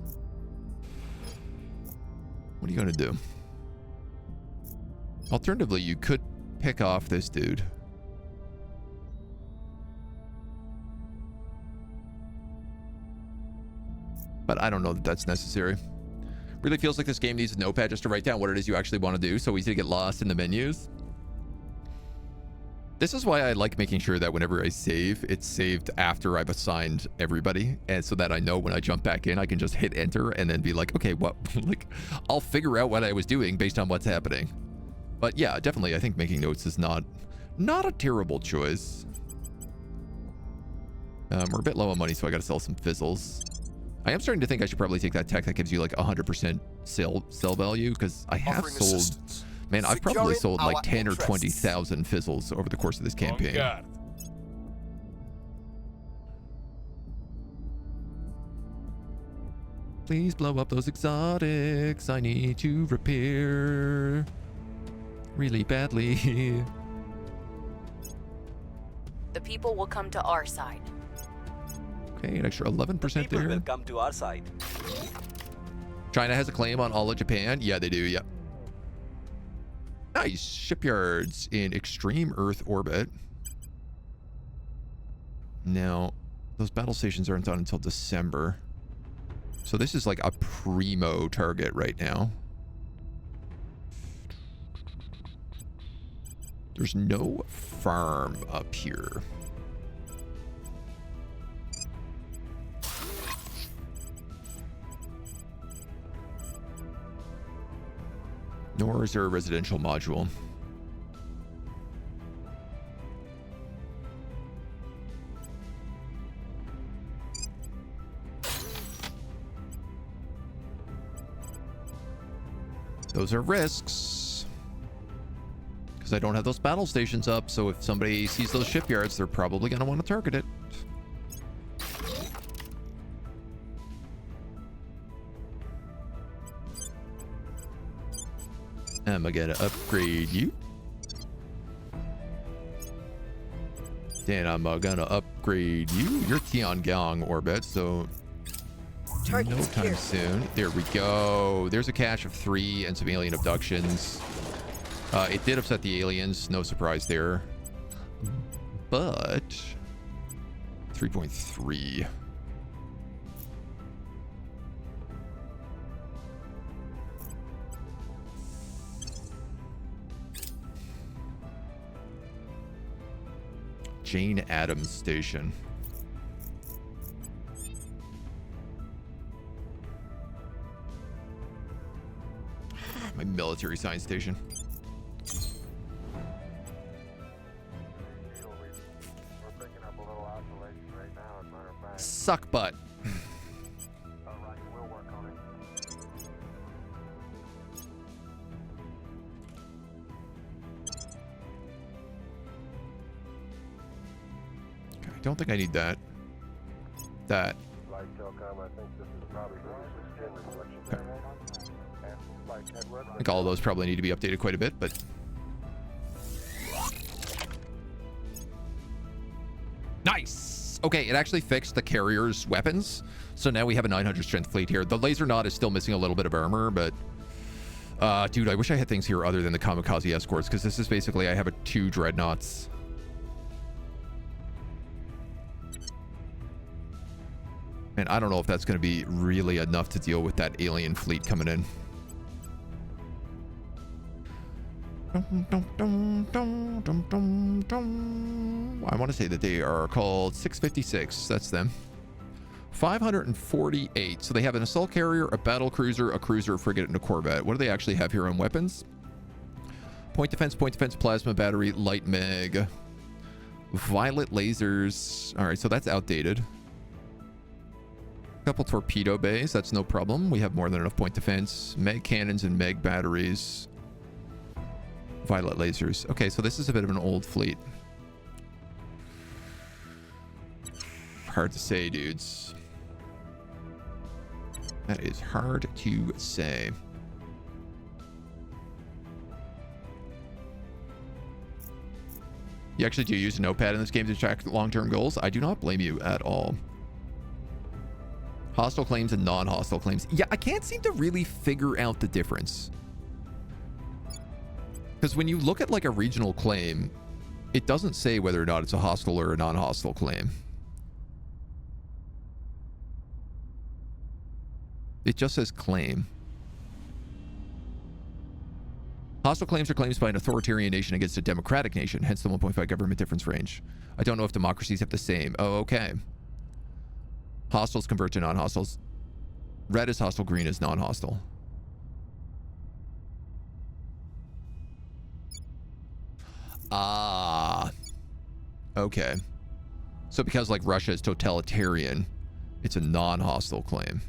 what are you gonna do? Alternatively, you could pick off this dude. But I don't know that that's necessary. Really feels like this game needs a notepad just to write down what it is you actually want to do, so easy to get lost in the menus. This is why I like making sure that whenever I save, it's saved after I've assigned everybody, and so that I know when I jump back in, I can just hit enter and then be like, okay, what? Like, I'll figure out what I was doing based on what's happening. But yeah, definitely, I think making notes is not a terrible choice. We're a bit low on money, so I got to sell some fizzles. I am starting to think I should probably take that tech that gives you like 100% sell value, because I have offering sold. assistance. Man, I've probably Securing sold like our 10 or interests. 20,000 fizzles over the course of this On campaign. guard. Please blow up those exotics. I need to repair really badly. The people will come to our side. Okay, an extra 11% People will there. come to our side. China has a claim on all of Japan. Yeah, they do. Yep. Nice. Shipyards in extreme Earth orbit. Now, those battle stations aren't done until December. So this is like a primo target right now. There's no farm up here. Nor is there a residential module. Those are risks. Because I don't have those battle stations up, so if somebody sees those shipyards, they're probably going to want to target it. Am I gonna upgrade you? Then I'm gonna upgrade you. You're Tiangong orbit, so Target no secure. time soon. There we go. There's a cache of 3 and some alien abductions. It did upset the aliens, no surprise there. But 3.3. Jane Addams Station. My military science station. Suck butt. don't think I need that. That. Flight Telcom, I think this is probably the skin reflection. And Flight Edward. I think all of those probably need to be updated quite a bit, but... Nice! Okay, it actually fixed the carrier's weapons. So now we have a 900 strength fleet here. The laser knot is still missing a little bit of armor, but... dude, I wish I had things here other than the kamikaze escorts, because this is basically, I have 2 dreadnoughts. And I don't know if that's going to be really enough to deal with that alien fleet coming in. I want to say that they are called 656. That's them. 548. So they have an assault carrier, a battle cruiser, a cruiser, a frigate, and a corvette. What do they actually have here on weapons? Point defense, plasma battery, light mag, violet lasers. All right, so that's outdated. Couple torpedo bays, that's no problem. We have more than enough point defense. Meg cannons and meg batteries. Violet lasers. Okay, so this is a bit of an old fleet. Hard to say, dudes. That is hard to say. You actually do use a notepad in this game to track long-term goals? I do not blame you at all. Hostile claims and non-hostile claims. Yeah, I can't seem to really figure out the difference. Because when you look at like a regional claim, it doesn't say whether or not it's a hostile or a non-hostile claim. It just says claim. Hostile claims are claims by an authoritarian nation against a democratic nation, hence the 1.5 government difference range. I don't know if democracies have the same. Oh, okay. Hostiles convert to non-hostiles. Red is hostile, green is non-hostile. Ah. Okay. So because like Russia is totalitarian, it's a non-hostile claim.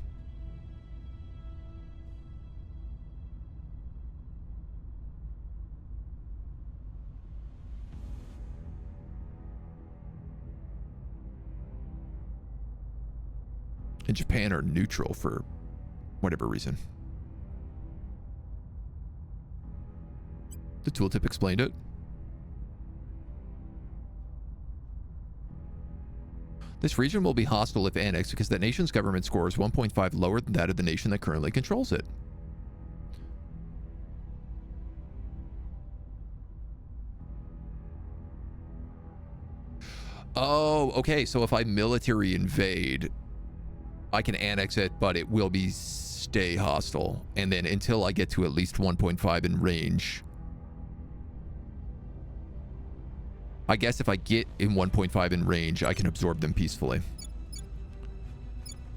And Japan are neutral for whatever reason. The tooltip explained it. This region will be hostile if annexed because that nation's government score is 1.5 lower than that of the nation that currently controls it. Oh, okay. So if I military invade, I can annex it, but it will be stay hostile. And then until I get to at least 1.5 in range. I guess if I get in 1.5 in range, I can absorb them peacefully.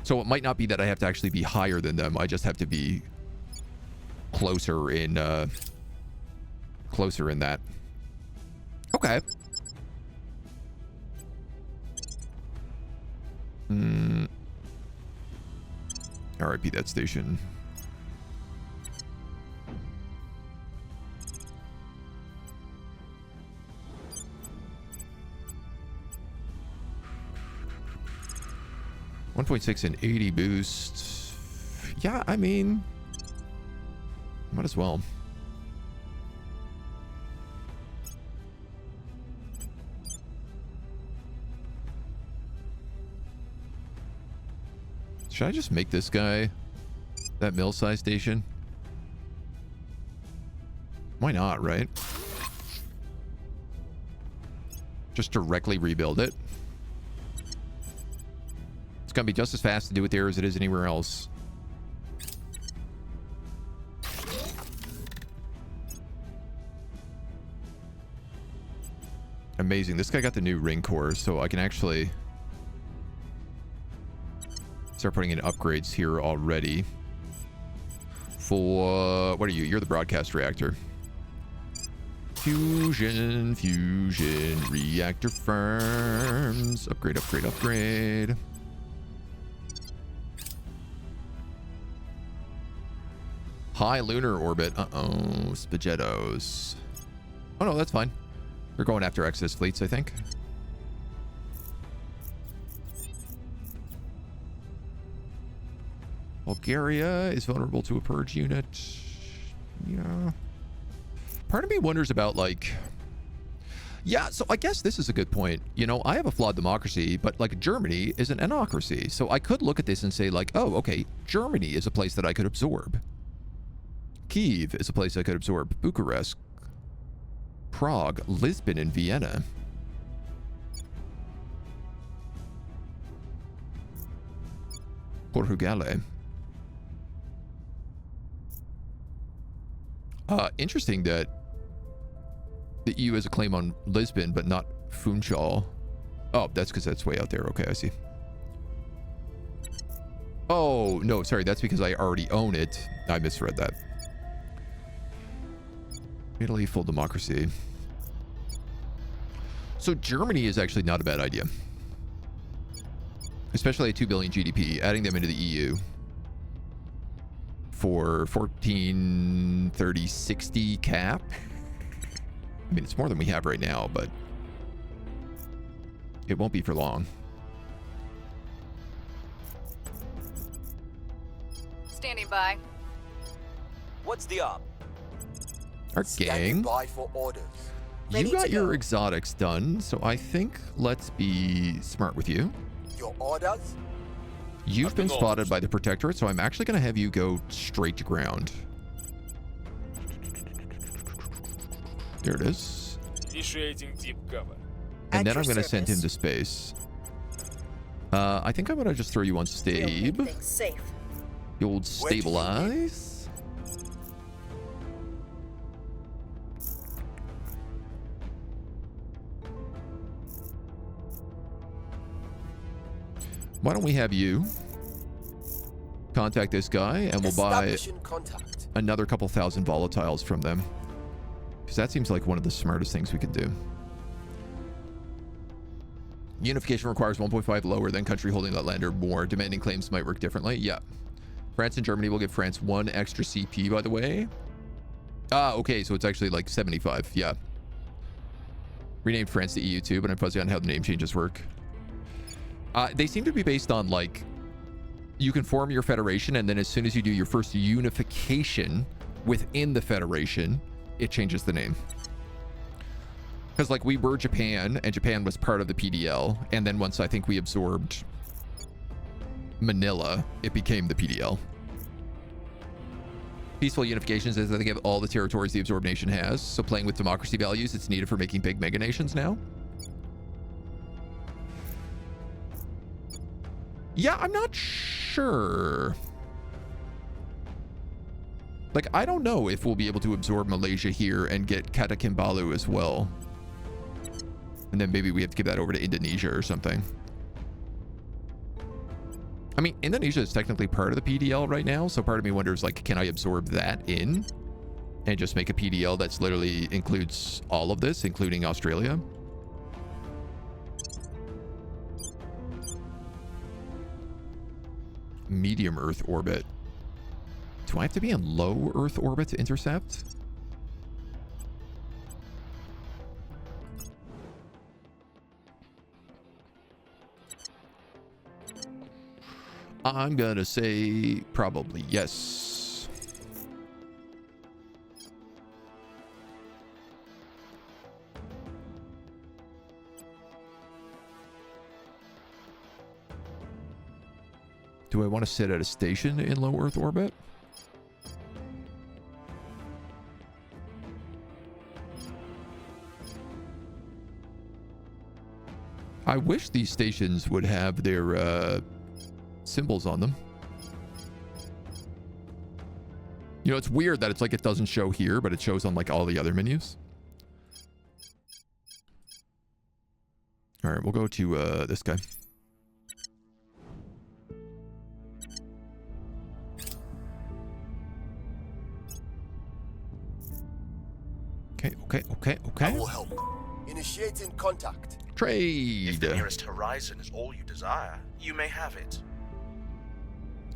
So it might not be that I have to actually be higher than them. I just have to be closer in that. Okay. RIP that station. .6 and 80 boost. Yeah, I mean, might as well. Should I just make this guy that mill size station? Why not, right? Just directly rebuild it. It's gonna be just as fast to do it there as it is anywhere else. Amazing. This guy got the new ring core, so I can actually start putting in upgrades here already. For what are you? You're the broadcast reactor. Fusion reactor farms. Upgrade. High lunar orbit. Uh-oh. Spaghettos. Oh no, that's fine. They're going after Exodus fleets, I think. Bulgaria is vulnerable to a purge unit. Yeah. Part of me wonders about, like... Yeah, so I guess this is a good point. You know, I have a flawed democracy, but, like, Germany is an anocracy. So I could look at this and say, like, oh, okay, Germany is a place that I could absorb. Kyiv is a place I could absorb. Bucharest, Prague, Lisbon, and Vienna. Portugal. Interesting that the EU has a claim on Lisbon, but not Funchal. Oh, that's because that's way out there. Okay, I see. Oh, no, sorry. That's because I already own it. I misread that. Italy, full democracy. So Germany is actually not a bad idea. Especially at 2 billion GDP, adding them into the EU for 14, 30, 60 cap. I mean, it's more than we have right now, but it won't be for long. Standing by. What's the op? Our Standing gang, by for orders. Ready you got to your go. exotics done, so I think let's be smart with you. Your orders? You've been I've been spotted orders. by the Protectorate, so I'm actually going to have you go straight to ground. There it is. Initiating deep cover. And At then your I'm going to send him service. to space. I think I'm going to just throw you on We'll make Stabe. things safe. The old Where do you stabilize. Why don't we have you contact this guy and we'll buy Establishing contact. another couple thousand volatiles from them. Because that seems like one of the smartest things we can do. Unification requires 1.5 lower than country holding that land or more. Demanding claims might work differently. Yeah. France and Germany will give France 1 extra CP, by the way. Ah, okay, so it's actually like 75. Yeah. Renamed France to EU too, but I'm fuzzy on how the name changes work. They seem to be based on, like, you can form your federation, and then as soon as you do your first unification within the federation, it changes the name. Because, like, we were Japan, and Japan was part of the PDL, and then once I think we absorbed Manila, it became the PDL. Peaceful unification says that they give all the territories the absorbed nation has, so playing with democracy values, it's needed for making big mega nations now. Yeah, I'm not sure. Like, I don't know if we'll be able to absorb Malaysia here and get Katakimbalu as well. And then maybe we have to give that over to Indonesia or something. I mean, Indonesia is technically part of the PDL right now, so part of me wonders, like, can I absorb that in and just make a PDL that's literally includes all of this, including Australia? Medium Earth orbit. Do I have to be in low Earth orbit to intercept? I'm gonna say probably yes. Do I want to sit at a station in low Earth orbit? I wish these stations would have their symbols on them. You know, it's weird that it's like it doesn't show here, but it shows on like all the other menus. All right, we'll go to this guy. Okay. I will help. Initiating contact. Trade. If the nearest horizon is all you desire, you may have it.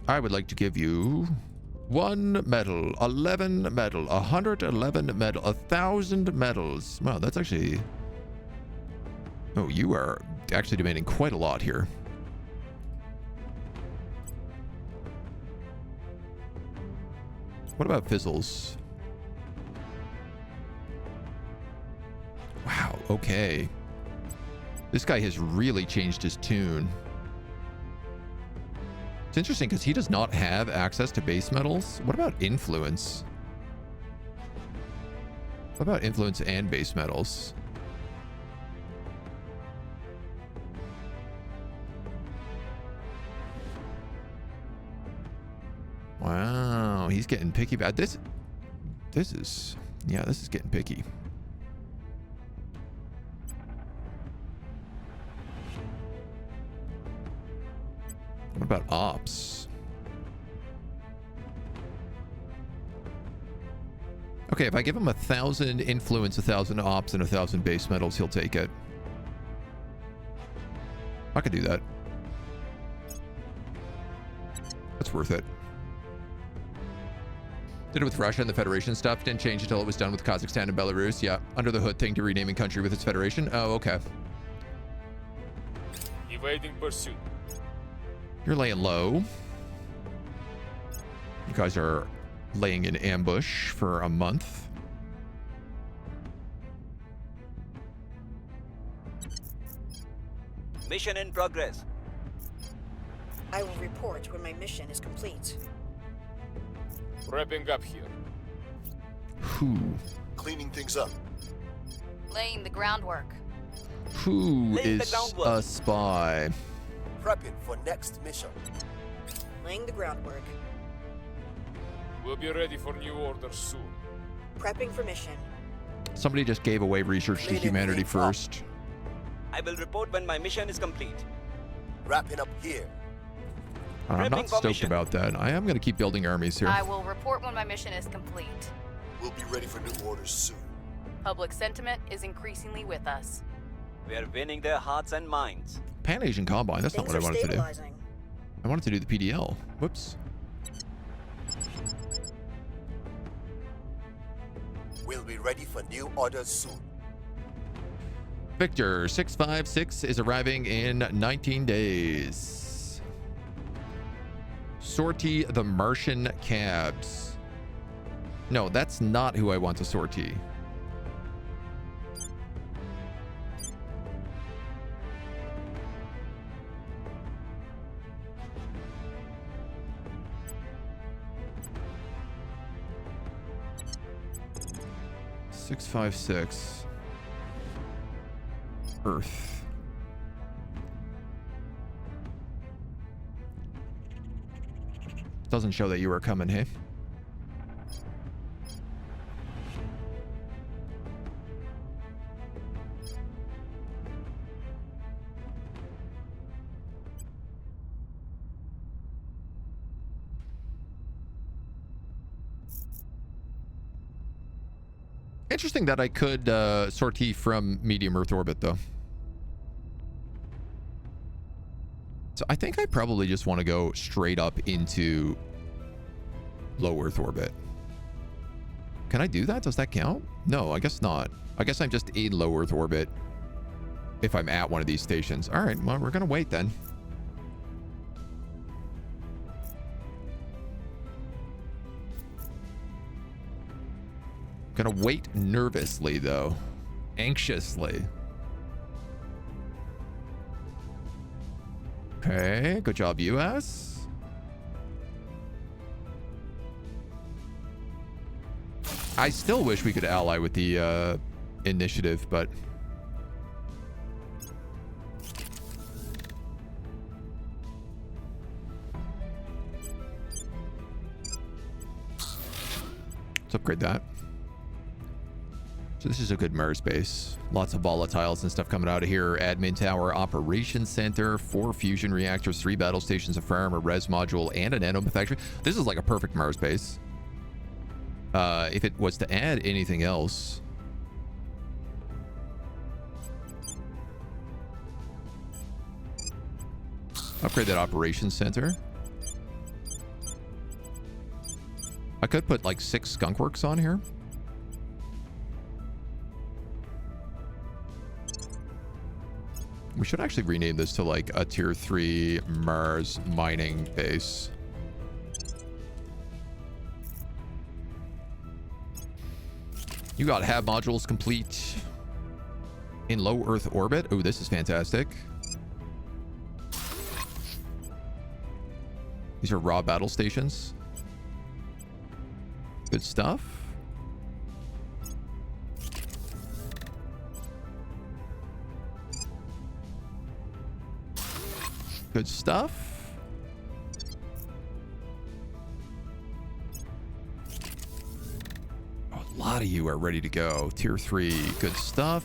I would like to give you 1 medal, 11 medal, 111 medal, 1,000 medals. Wow, that's actually... Oh, you are actually demanding quite a lot here. What about fizzles? Wow, okay. This guy has really changed his tune. It's interesting because he does not have access to base metals. What about influence? What about influence and base metals? Wow, he's getting picky about this. This is getting picky. What about ops? Okay, if I give him 1,000 influence, 1,000 ops, and 1,000 base metals, he'll take it. I could do that. That's worth it. Did it with Russia and the Federation stuff. Didn't change until it was done with Kazakhstan and Belarus. Yeah, under the hood thing to renaming country with its federation. Oh, okay. Evading pursuit. You're laying low. You guys are laying in ambush for a month. Mission in progress. I will report when my mission is complete. Wrapping up here. Who? Cleaning things up. Laying the groundwork. Who Laying the is groundwork. a spy? Prepping for next mission. Laying the groundwork. We'll be ready for new orders soon. Prepping for mission. Somebody just gave away research to Cleaning humanity things up. first. I will report when my mission is complete. Wrapping up here. I'm not Prepping for stoked mission. about that. I am going to keep building armies here. I will report when my mission is complete. We'll be ready for new orders soon. Public sentiment is increasingly with us. We are winning their hearts and minds. Pan-Asian Combine, that's not Things what I are wanted to do. stabilizing. I wanted to do the PDL. Whoops. We'll be ready for new orders soon. Victor 656 is arriving in 19 days. Sortie the Martian cabs. No, that's not who I want to sortie. Six, 5, 6. Earth. Doesn't show that you were coming, hey? Interesting that I could sortie from medium Earth orbit, though. So I think I probably just want to go straight up into low Earth orbit. Can I do that? Does that count? No, I guess not. I guess I'm just in low Earth orbit if I'm at one of these stations. All right, well, we're going to wait then. Gonna wait nervously, though. Anxiously. Okay, good job, US. I still wish we could ally with the initiative, but... let's upgrade that. So this is a good Mars base. Lots of volatiles and stuff coming out of here. Admin tower, operations center, 4 fusion reactors, 3 battle stations, a farm, a res module, and a nanomifactory. This is like a perfect Mars base. If it was to add anything else... upgrade that operations center. I could put like 6 skunkworks on here. We should actually rename this to like a tier 3 Mars mining base. You got HAB modules complete in low Earth orbit. Oh, this is fantastic. These are raw battle stations. Good stuff. Good stuff. Oh, a lot of you are ready to go. Tier 3, good stuff.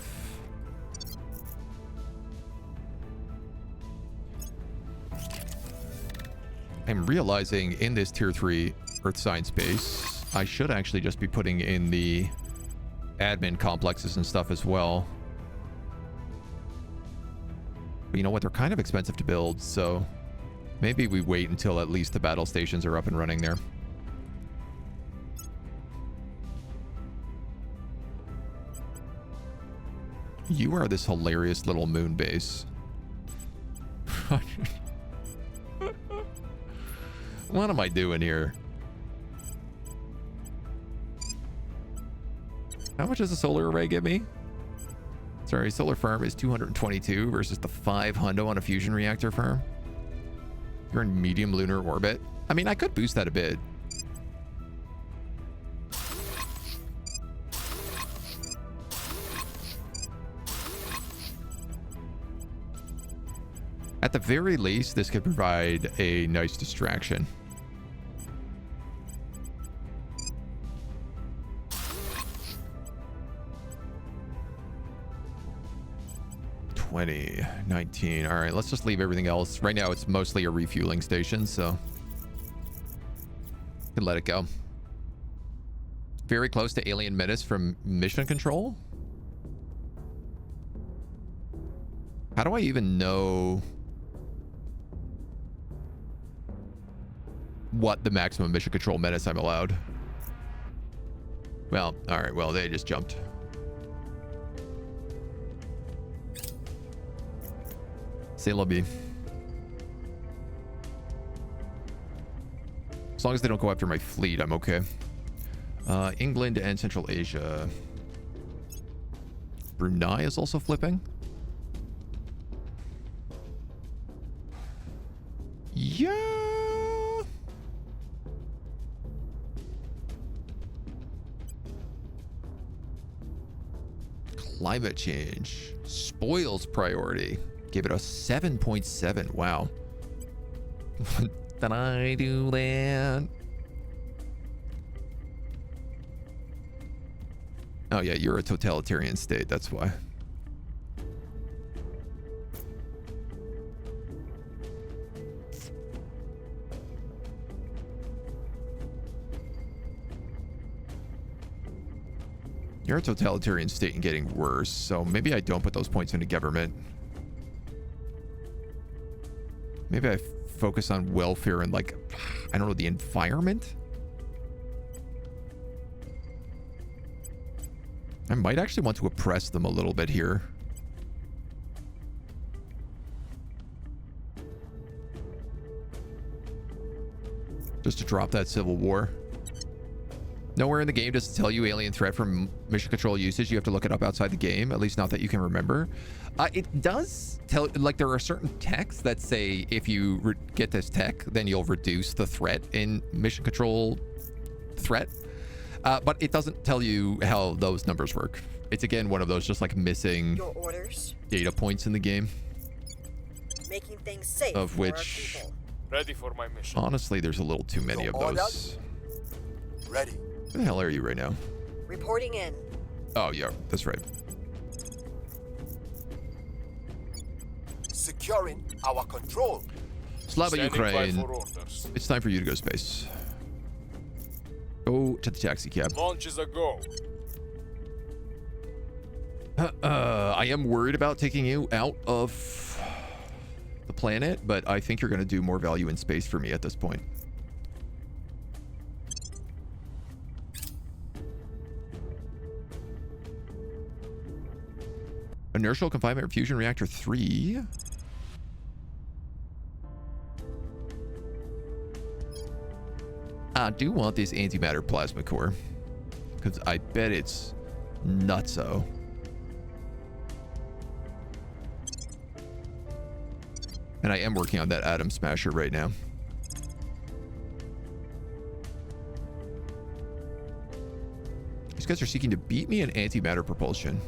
I'm realizing in this tier 3 Earth science base, I should actually just be putting in the admin complexes and stuff as well. But you know what? They're kind of expensive to build, so maybe we wait until at least the battle stations are up and running there. You are this hilarious little moon base. What am I doing here? How much does a solar array give me? Sorry, solar farm is 222 versus the 500 on a fusion reactor farm. You're in medium lunar orbit. I mean, I could boost that a bit. At the very least, this could provide a nice distraction. $20, $19. All right, let's just leave everything else. Right now, it's mostly a refueling station, so can let it go. Very close to alien menace from mission control. How do I even know what the maximum mission control menace I'm allowed? Well, all right, well, they just jumped. Say lobby. As long as they don't go after my fleet, I'm okay. England and Central Asia. Brunei is also flipping. Yeah. Climate change. Spoils priority. Give it a 7.7. Wow. Did I do that? Oh yeah, you're a totalitarian state. That's why. You're a totalitarian state and getting worse, so maybe I don't put those points into government. Maybe I focus on welfare and, like, I don't know, the environment? I might actually want to oppress them a little bit here. Just to drop that civil war. Nowhere in the game does it tell you alien threat from mission control usage. You have to look it up outside the game, at least not that you can remember. It does tell, like, there are certain techs that say if you get this tech, then you'll reduce the threat in mission control threat. But it doesn't tell you how those numbers work. It's, again, one of those just, like, missing Your orders? Data points in the game. Making things safe Of for our which, people. Ready for my mission. honestly, there's a little too many Your of those. Ready. Where the hell are you right now? Reporting in. Oh, yeah, that's right. Securing our control. Slava Standing by Ukraine. for orders. It's time for you to go space. Go to the taxi cab. Launch is a go. I am worried about taking you out of the planet, but I think you're going to do more value in space for me at this point. Inertial confinement fusion reactor 3. I do want this antimatter plasma core because I bet it's nutso. And I am working on that atom smasher right now. These guys are seeking to beat me in antimatter propulsion.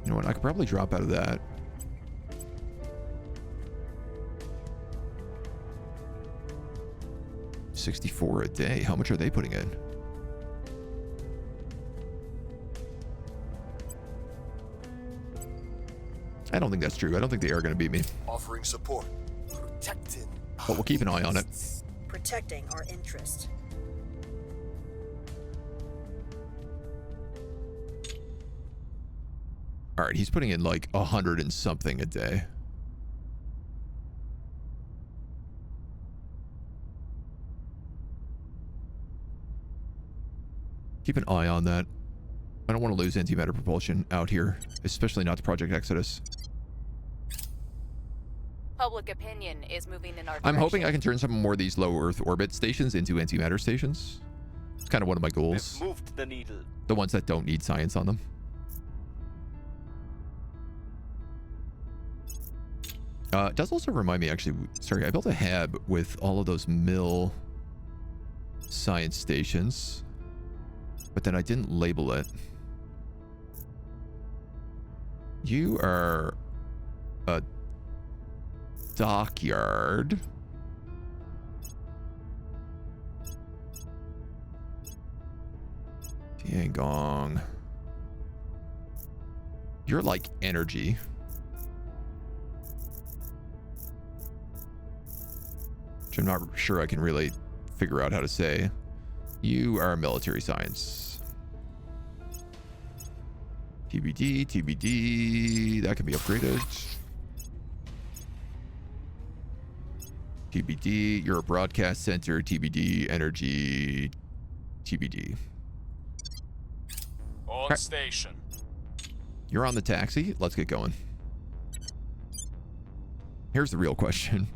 You know what? I could probably drop out of that. $64 a day. How much are they putting in? I don't think that's true. I don't think they are going to beat me. Offering support. Protecting. But we'll keep an eye on it. Protecting our interest. All right, he's putting in like 100 and something a day. Keep an eye on that. I don't want to lose antimatter propulsion out here, especially not to Project Exodus. Public opinion is moving in our direction. I'm hoping I can turn some more of these low Earth orbit stations into antimatter stations. It's kind of one of my goals. We've moved the needle. The ones that don't need science on them. It does also remind me, actually, sorry, I built a hab with all of those mill science stations, but then I didn't label it. You are a dockyard. Tiangong. You're like energy. Which I'm not sure I can really figure out how to say. You are military science. TBD, TBD. That can be upgraded. TBD. You're a broadcast center. TBD. Energy. TBD. On station. You're on the taxi. Let's get going. Here's the real question.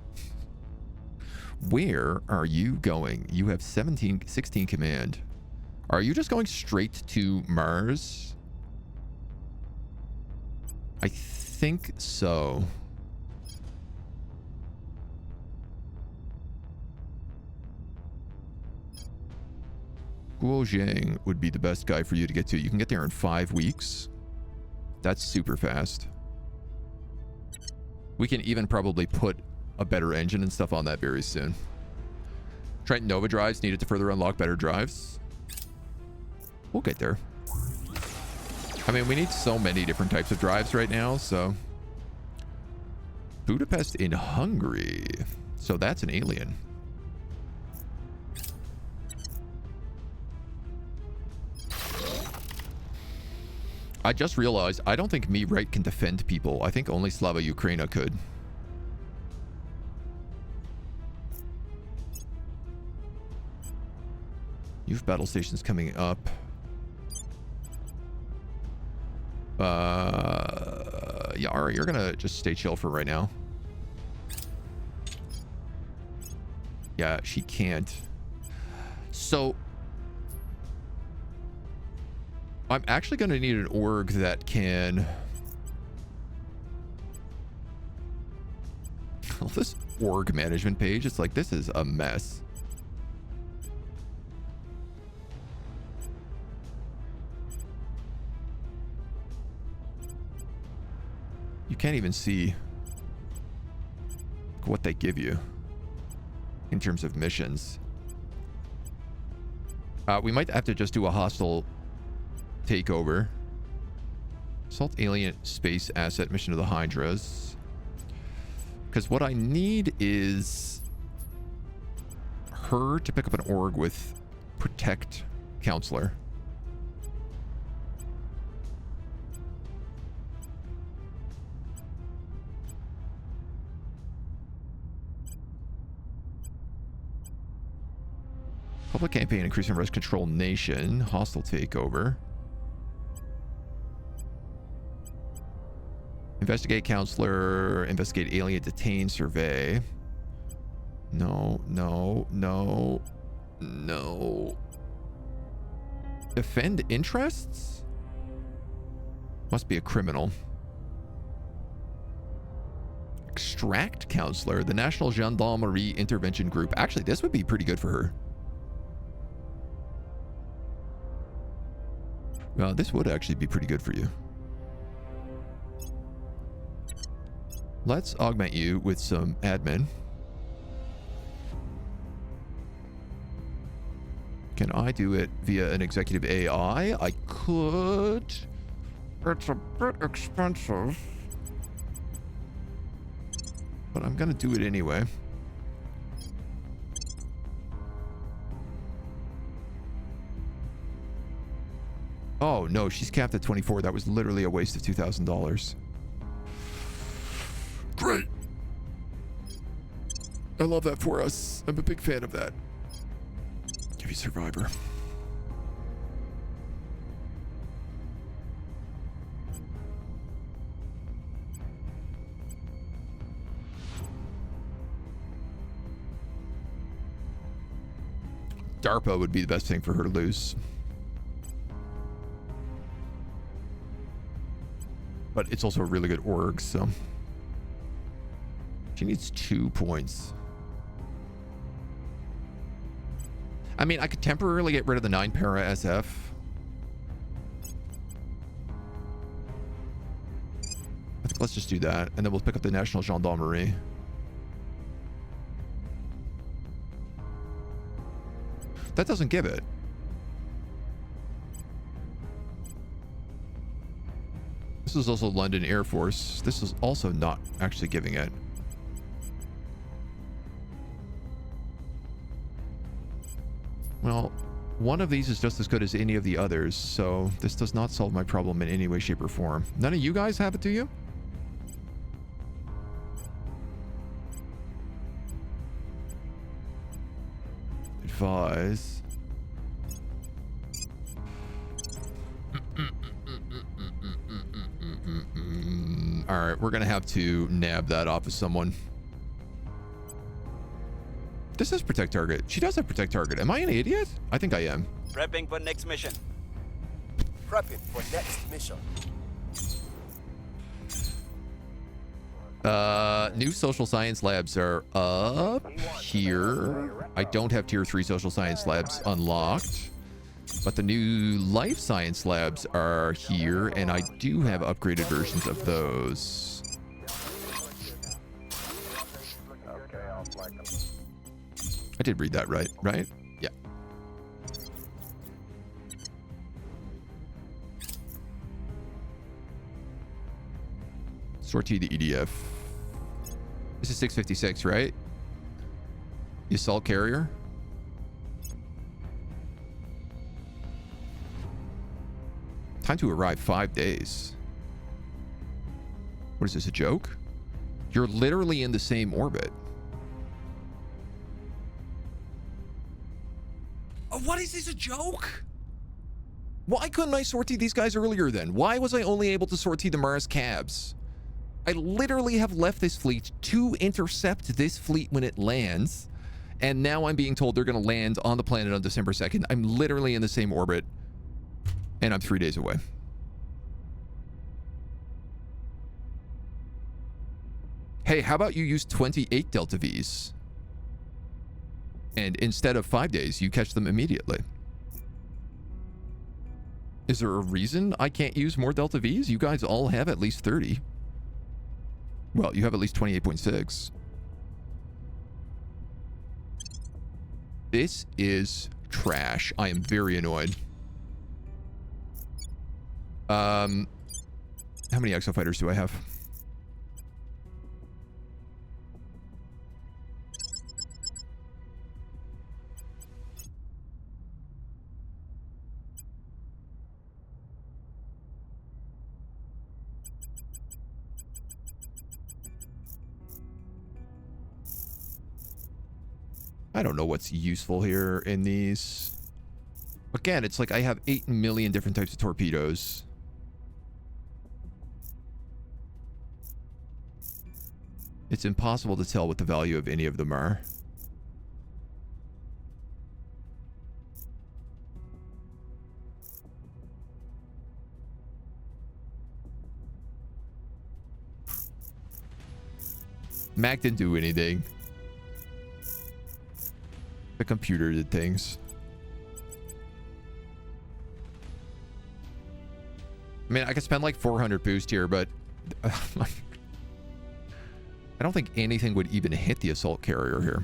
Where are you going? You have 16 command. Are you just going straight to Mars? I think so. Guozhang would be the best guy for you to get to. You can get there in 5 weeks. That's super fast. We can even probably put a better engine and stuff on that very soon. Triton Nova drives needed to further unlock better drives. We'll get there. I mean, we need so many different types of drives right now, so. Budapest in Hungary. So that's an alien. I just realized I don't think Me Right can defend people. I think only Slava Ukraina could. Youth battle stations coming up. Yeah, all right, you're gonna just stay chill for right now. Yeah, she can't. So I'm actually gonna need an org that can. This org management page, it's like, this is a mess. You can't even see what they give you in terms of missions. We might have to just do a hostile takeover. Assault alien space asset mission to the Hydras. Because what I need is her to pick up an org with Protect Counselor. Public campaign increasing risk control nation. Hostile takeover. Investigate counselor. Investigate alien detain survey. No, no, no, no. Defend interests? Must be a criminal. Extract counselor, the National Gendarmerie Intervention Group. Actually, this would be pretty good for her. This would actually be pretty good for you. Let's augment you with some admin. Can I do it via an executive AI? I could. It's a bit expensive. But I'm gonna do it anyway. Oh, no, she's capped at 24. That was literally a waste of $2,000. Great. I love that for us. I'm a big fan of that. Give you Survivor. DARPA would be the best thing for her to lose. But it's also a really good org, so... She needs 2 points. I mean, I could temporarily get rid of the 9 para SF. I think let's just do that, and then we'll pick up the National Gendarmerie. That doesn't give it. This is also London Air Force. This is also not actually giving it. Well, one of these is just as good as any of the others, so this does not solve my problem in any way, shape, or form. None of you guys have it, do you? Advise. All right, we're gonna have to nab that off of someone. This is protect target. She does have protect target. Am I an idiot? I think I am. Prepping for next mission. Prepping for next mission. New social science labs are up here. I don't have tier 3 social science labs unlocked, but the new life science labs are here, and I do have upgraded versions of those. Okay, I'll flag them. I did read that right? Yeah. Sortie the EDF. This is 656, right? The assault carrier. Time to arrive 5 days. What is this, a joke? You're literally in the same orbit. What is this, a joke? Why couldn't I sortie these guys earlier then? Why was I only able to sortie the Mars cabs? I literally have left this fleet to intercept this fleet when it lands, and now I'm being told they're going to land on the planet on December 2nd. I'm literally in the same orbit, and I'm 3 days away. Hey, how about you use 28 Delta Vs? And instead of 5 days, you catch them immediately. Is there a reason I can't use more Delta Vs? You guys all have at least 30. Well, you have at least 28.6. This is trash. I am very annoyed. How many exo fighters do I have? I don't know what's useful here in these. Again, it's like I have 8 million different types of torpedoes. It's impossible to tell what the value of any of them are. Mac didn't do anything. The computer did things. I mean, I could spend like 400 boost here, but I don't think anything would even hit the assault carrier here.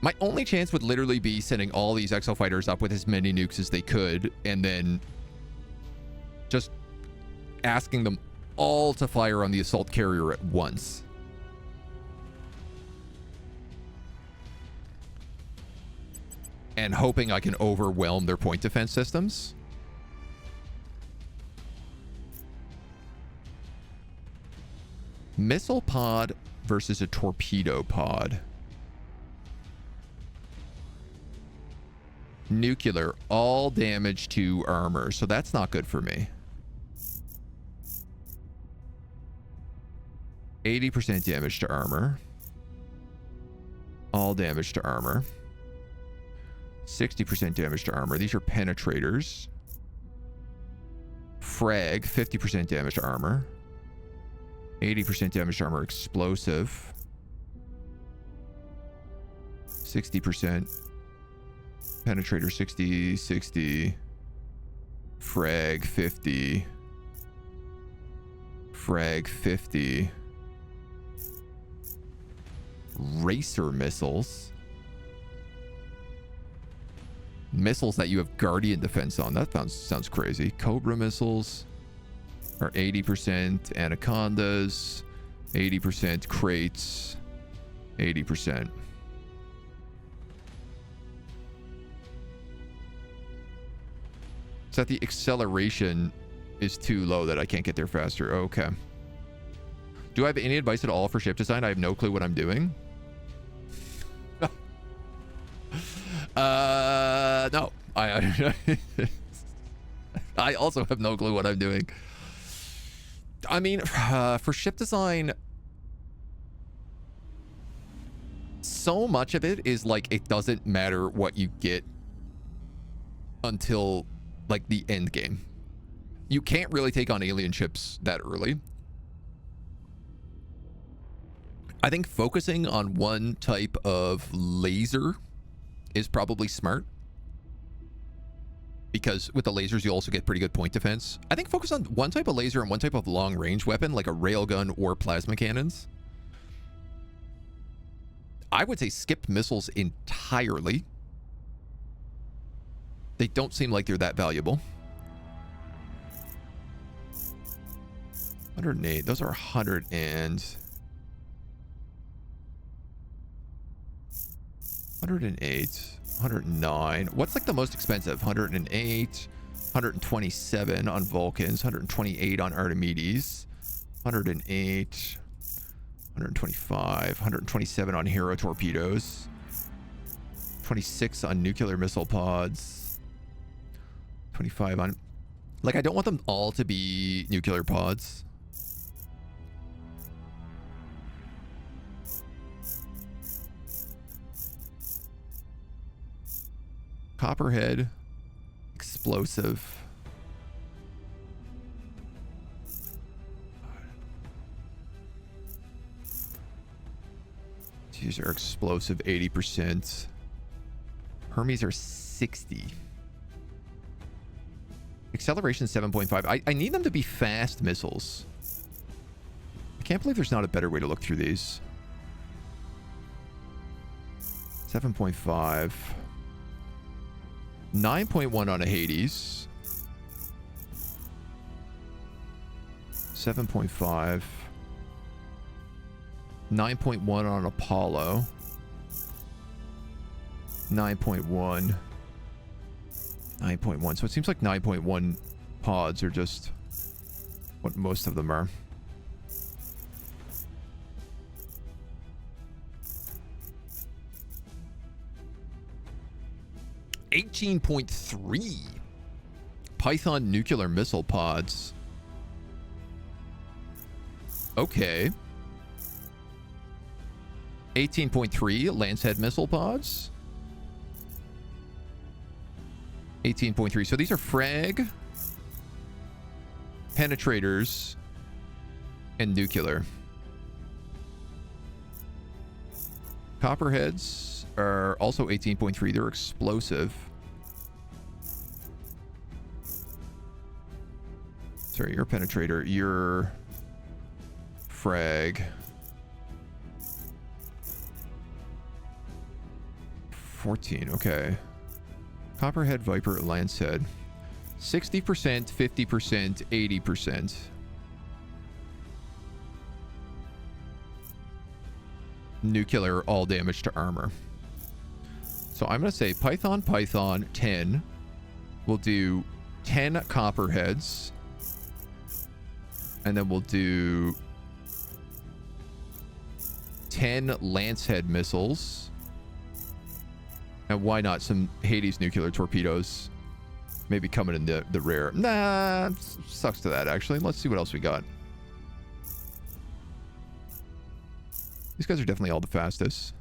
My only chance would literally be sending all these exo fighters up with as many nukes as they could, and then just asking them all to fire on the assault carrier at once. And hoping I can overwhelm their point defense systems. Missile pod versus a torpedo pod. Nuclear, all damage to armor. So that's not good for me. 80% damage to armor. All damage to armor. 60% damage to armor. These are penetrators. Frag, 50% damage to armor. 80% damage to armor. Explosive. 60%. Penetrator 60, 60. Frag 50. Frag 50. Racer missiles. Missiles that you have Guardian defense on. That sounds crazy. Cobra missiles are 80%. Anacondas. 80%. Crates. 80%. It's that the acceleration is too low that I can't get there faster. Okay. Do I have any advice at all for ship design? I have no clue what I'm doing. No. I also have no clue what I'm doing. I mean, for ship design, so much of it is like it doesn't matter what you get until like the end game. You can't really take on alien ships that early. I think focusing on one type of laser is probably smart, because with the lasers you also get pretty good point defense. I think focus on one type of laser and one type of long range weapon, like a railgun or plasma cannons. I would say skip missiles entirely. They don't seem like they're that valuable. 108. Those are 100 and 108, 109. What's like the most expensive? 108, 127 on Vulcans, 128 on Archimedes, 108, 125, 127 on Hero torpedoes, 26 on nuclear missile pods, 25 on... Like, I don't want them all to be nuclear pods. Copperhead, explosive. These are explosive, 80%. Hermes are 60. Acceleration 7.5. I need them to be fast missiles. I can't believe there's not a better way to look through these. 7.5. 9.1 on a Hades. 7.5. 9.1 on Apollo. 9.1. 9.1. So it seems like 9.1 pods are just what most of them are. $18.3 Python nuclear missile pods. Okay. 18.3 Lancehead missile pods. 18.3. So these are frag, penetrators, and nuclear. Copperheads are also 18.3. They're explosive. Sorry, you're a penetrator. You're frag. 14, okay. Copperhead, Viper, Lancehead. 60%, 50%, 80%. Nuclear, all damage to armor. So I'm going to say Python, 10. We'll do 10 Copperheads. And then we'll do 10 Lancehead missiles. And why not some Hades nuclear torpedoes? Maybe coming in the rare. Nah, sucks to that, actually. Let's see what else we got. These guys are definitely all the fastest.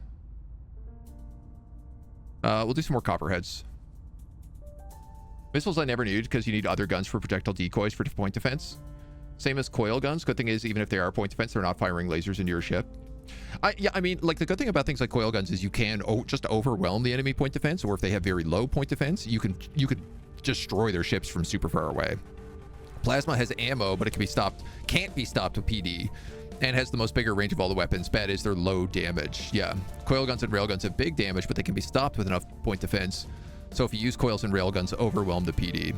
We'll do some more Copperheads. Missiles I never need because you need other guns for projectile decoys for point defense. Same as coil guns. Good thing is, even if they are point defense, they're not firing lasers into your ship. I mean, like, the good thing about things like coil guns is you can just overwhelm the enemy point defense, or if they have very low point defense, you could destroy their ships from super far away. Plasma has ammo, but it can't be stopped with PD, and has the most bigger range of all the weapons. Bad is they're low damage. Yeah, coil guns and railguns have big damage, but they can be stopped with enough point defense. So if you use coils and railguns, overwhelm the PD.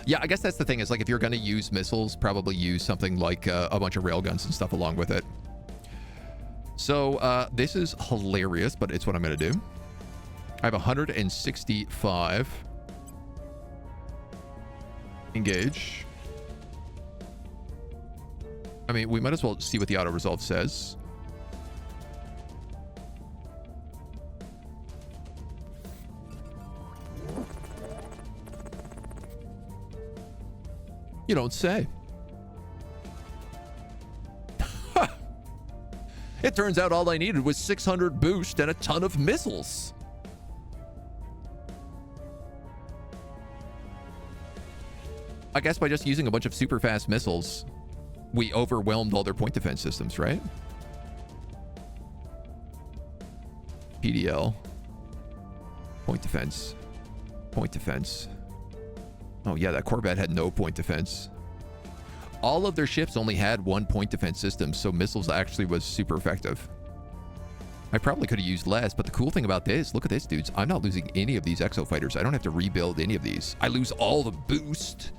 Yeah, I guess that's the thing, is like, if you're going to use missiles, probably use something like a bunch of railguns and stuff along with it. So this is hilarious, but it's what I'm going to do. I have 165. Engage. I mean, we might as well see what the auto resolve says. You don't say. It turns out all I needed was 600 boost and a ton of missiles. I guess by just using a bunch of super fast missiles, we overwhelmed all their point defense systems, right? PDL. Point defense. Point defense. Oh yeah, that Corvette had no point defense. All of their ships only had 1 point defense system, so missiles actually was super effective. I probably could have used less, but the cool thing about this, look at this, dudes. I'm not losing any of these exo fighters. I don't have to rebuild any of these. I lose all the boost,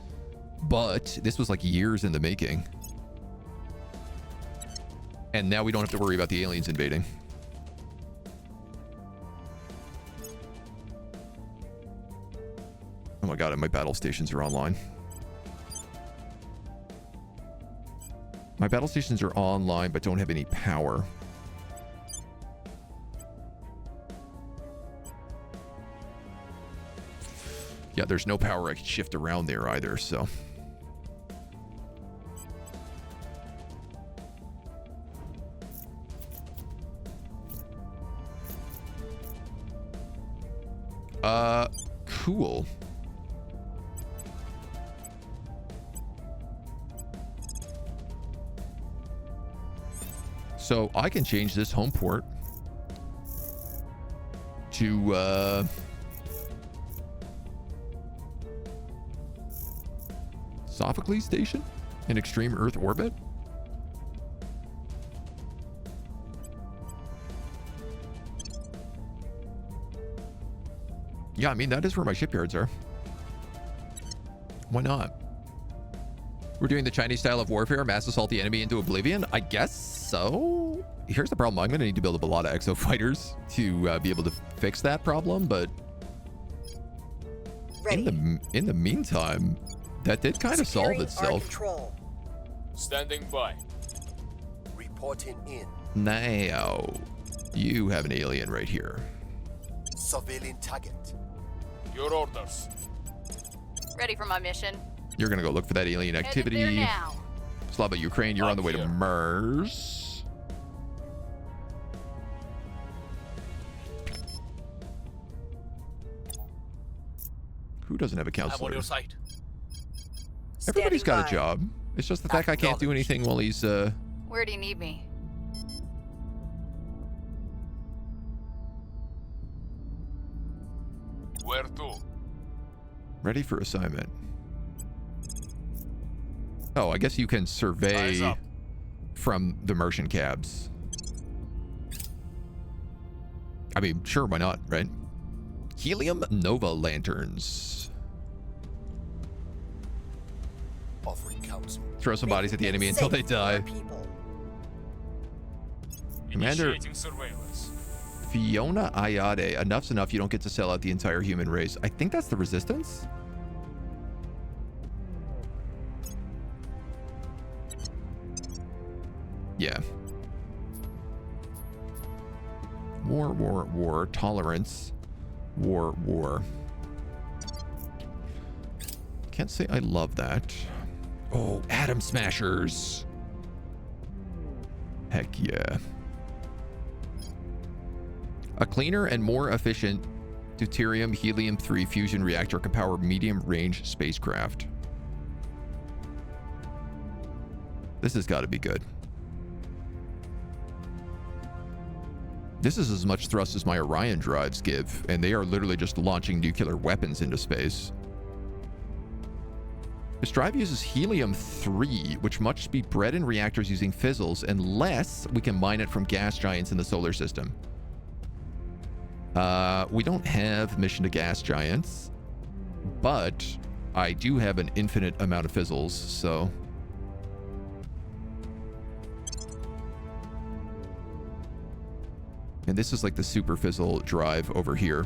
but this was like years in the making. And now we don't have to worry about the aliens invading. Oh my god, and my battle stations are online. My battle stations are online, but don't have any power. Yeah, there's no power I can shift around there either, so. Cool. So I can change this home port to Sophocles Station in extreme Earth orbit. Yeah, I mean, that is where my shipyards are. Why not? We're doing the Chinese style of warfare, mass assault the enemy into oblivion? I guess so. Here's the problem. I'm going to need to build up a lot of exo fighters to be able to fix that problem, but in the meantime, that did kind of solve itself. Control. Standing by. Reporting in. Now, you have an alien right here. Surveilling target. Your orders. Ready for my mission. You're going to go look for that alien activity. Headed there now. Slava, Ukraine, you're on the way to Mars. Who doesn't have a I'm on counselor? your side. Everybody's got Standing a job. It's just the fact I can't do anything while he's Where do you need me? Ready for assignment. Oh, I guess you can Eyes survey up. from the merchant cabs. I mean, sure, why not, right? Helium Nova lanterns. Offering counsel. Throw some bodies at the enemy until they Safe for our die. people. Commander- Initiating surveillance. Fiona Ayade. Enough's enough. You don't get to sell out the entire human race. I think that's the resistance. Yeah. War, war, war. Tolerance. War, war. Can't say I love that. Oh, atom smashers. Heck yeah. A cleaner and more efficient deuterium helium-3 fusion reactor can power medium-range spacecraft. This has got to be good. This is as much thrust as my Orion drives give, and they are literally just launching nuclear weapons into space. This drive uses helium-3, which must be bred in reactors using fizzles unless we can mine it from gas giants in the solar system. We don't have mission to gas giants, but I do have an infinite amount of fizzles, so... And this is like the super fizzle drive over here.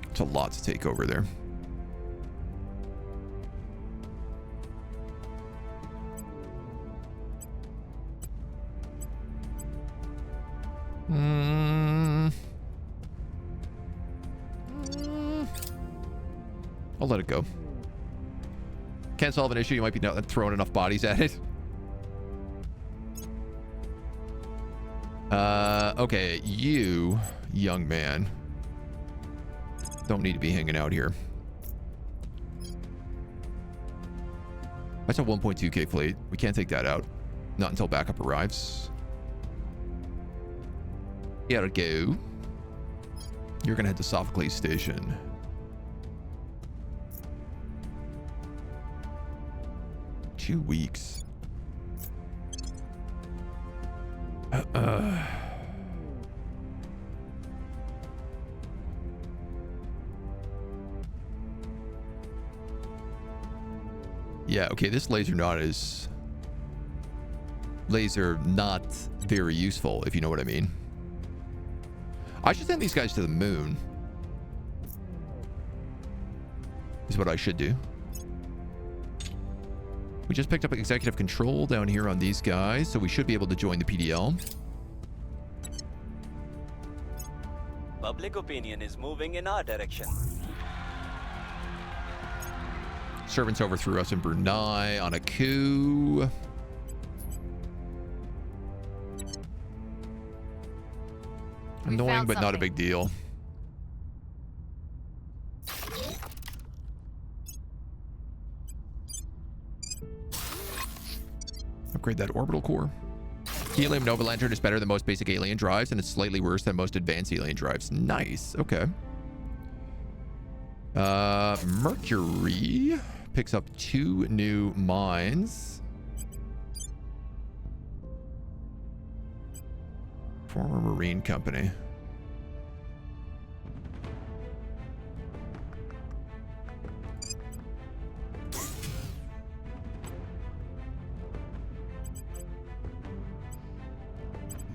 It's a lot to take over there. I'll let it go. Can't solve an issue, you might be throwing enough bodies at it. Okay, you, young man, don't need to be hanging out here. That's a 1.2k fleet. We can't take that out. Not until backup arrives. You gotta go. You're gonna head to Sophocles Station. Two weeks. Yeah, okay, this laser not very useful, if you know what I mean. I should send these guys to the moon. Is what I should do. We just picked up executive control down here on these guys, so we should be able to join the PDL. Public opinion is moving in our direction. Servants overthrew us in Brunei on a coup. Annoying, found but not a something. big deal. Upgrade that orbital core. Helium Nova Lantern is better than most basic alien drives, and it's slightly worse than most advanced alien drives. Nice. Okay. Mercury picks up 2 new mines. Former Marine Company.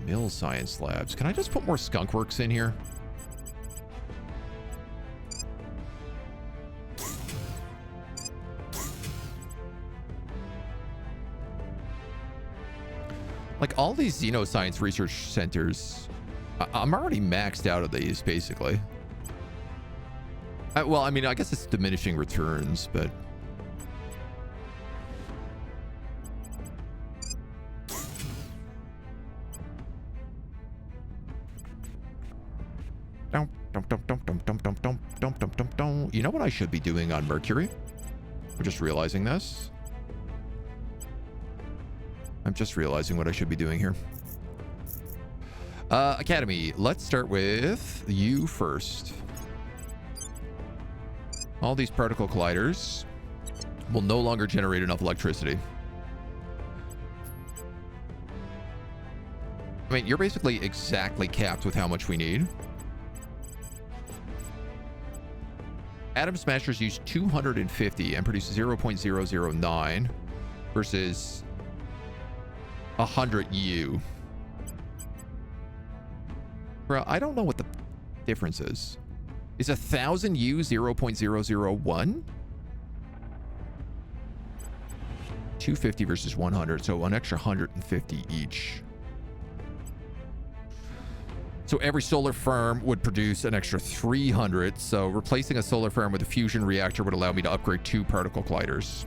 Mill Science Labs. Can I just put more skunk works in here? Like all these xenoscience research centers, I'm already maxed out of these, basically. Well, I mean, I guess it's diminishing returns, but... You know what I should be doing on Mercury? We're just realizing this. I'm just realizing what I should be doing here. Academy, let's start with you first. All these particle colliders will no longer generate enough electricity. I mean, you're basically exactly capped with how much we need. Atom Smashers use 250 and produce 0.009 versus 100 U. Bro, I don't know what the difference is. Is 1,000 U 0.001? 250 versus 100, so an extra 150 each. So every solar farm would produce an extra 300. So replacing a solar farm with a fusion reactor would allow me to upgrade 2 particle colliders.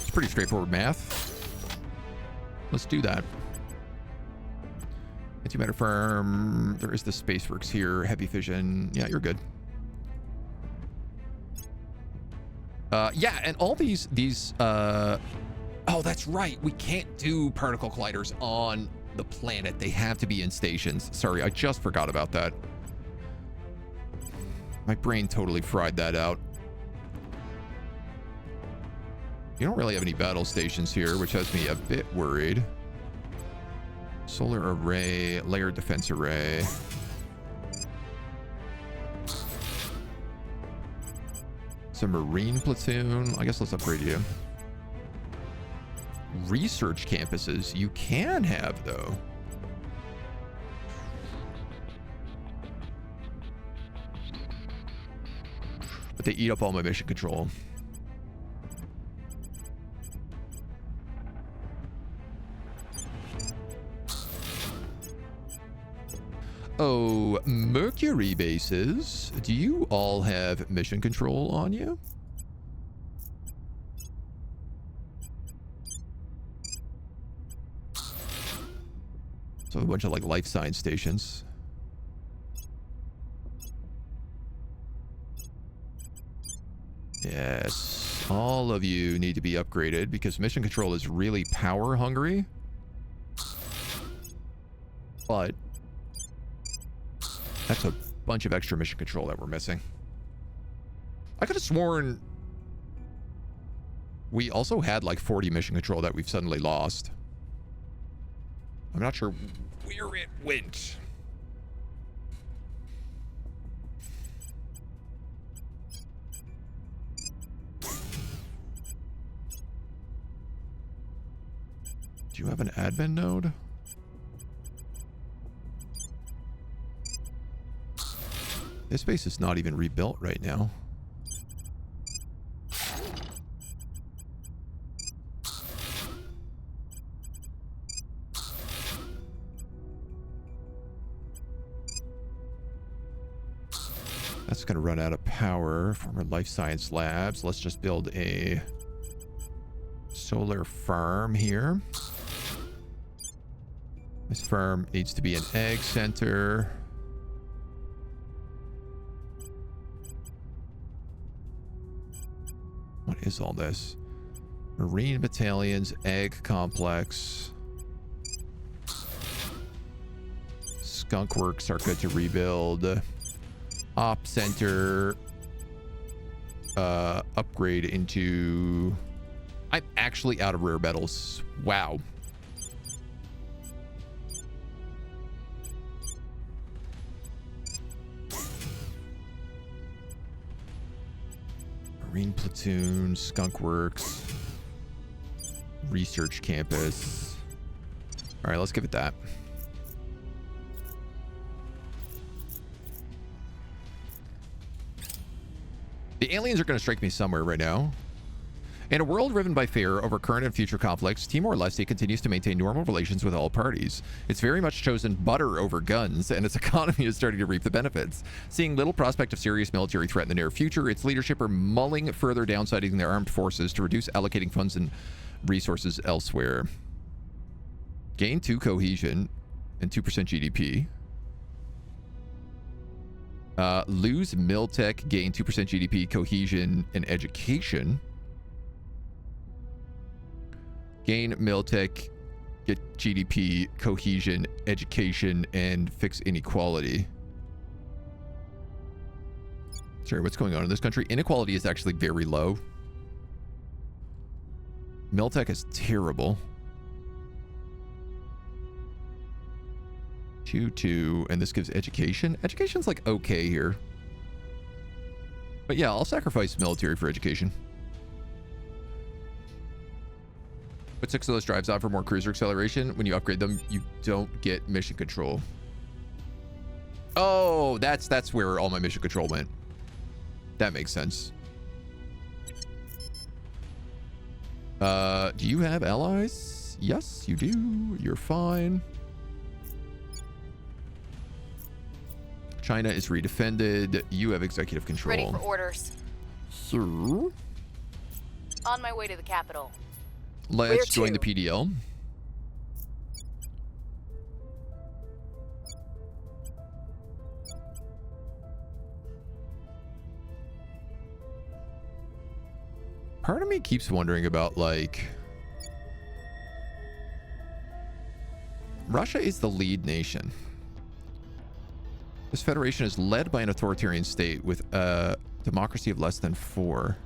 It's pretty straightforward math. Let's do that. Antimatter farm. There is the Spaceworks here. Heavy fission. Yeah, you're good. Yeah, and all these oh, that's right. We can't do particle colliders on the planet. They have to be in stations. Sorry, I just forgot about that. My brain totally fried that out. You don't really have any battle stations here, which has me a bit worried. Solar array, layered defense array. Some marine platoon. I guess let's upgrade you. Research campuses you can have, though. But they eat up all my mission control. Oh, Mercury bases. Do you all have mission control on you? So a bunch of like life science stations. Yes, all of you need to be upgraded because mission control is really power hungry. But that's a bunch of extra mission control that we're missing. I could have sworn we also had like 40 mission control that we've suddenly lost. I'm not sure where it went. Do you have an admin node? This base is not even rebuilt right now. That's going to run out of power. Former life science labs. Let's just build a solar farm here. This farm needs to be an egg center. What is all this? Marine battalions, egg complex. Skunk works are good to rebuild. Op center. Upgrade into... I'm actually out of rare metals. Wow. Marine platoon, skunk works, research campus. All right, let's give it that. The aliens are going to strike me somewhere right now. In a world riven by fear over current and future conflicts, Timor-Leste continues to maintain normal relations with all parties. It's very much chosen butter over guns, and its economy is starting to reap the benefits. Seeing little prospect of serious military threat in the near future, its leadership are mulling further downsizing their armed forces to reduce allocating funds and resources elsewhere. Gain 2 cohesion and 2% GDP. Lose Miltech, gain 2% GDP, cohesion, and education. Gain Miltech, get GDP, cohesion, education, and fix inequality. Sorry, what's going on in this country? Inequality is actually very low. Miltech is terrible. 2-2, and this gives education. Education's like okay here. But yeah, I'll sacrifice military for education. Put 6 of those drives on for more cruiser acceleration. When you upgrade them, you don't get mission control. Oh, that's where all my mission control went. That makes sense. Do you have allies? Yes, you do. You're fine. China is redefended. You have executive control. Ready for orders. Sir. On my way to the capital. Let's join the PDL. Part of me keeps wondering about, like, Russia is the lead nation. This federation is led by an authoritarian state with a democracy of less than 4.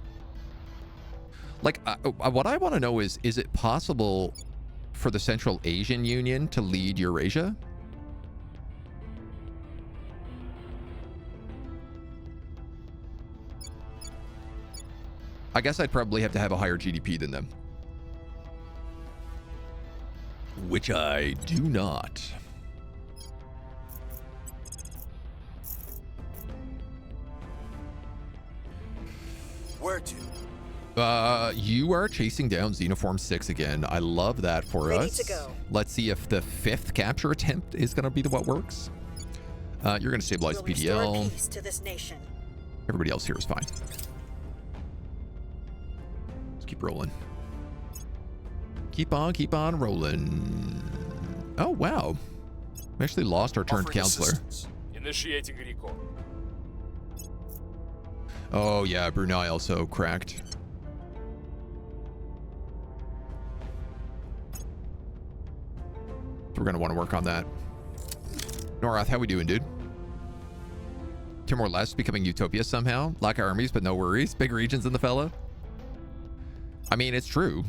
Like, what I want to know is it possible for the Central Asian Union to lead Eurasia? I guess I'd probably have to have a higher GDP than them. Which I do not. Where to? You are chasing down Xenoform 6 again. I love that for Ready us. to go. Let's see if the 5th capture attempt is going to be what works. You're going to stabilize We'll PDL. restore peace to this nation. Everybody else here is fine. Let's keep rolling. Keep on rolling. Oh, wow. We actually lost our turned Offering counselor. assistance. Initiating recall. Oh, yeah. Brunei also cracked. We're going to want to work on that. Norath, how we doing, dude? Timor-Leste becoming Utopia somehow. Lack armies, but no worries. Big regions in the fella. I mean, it's true.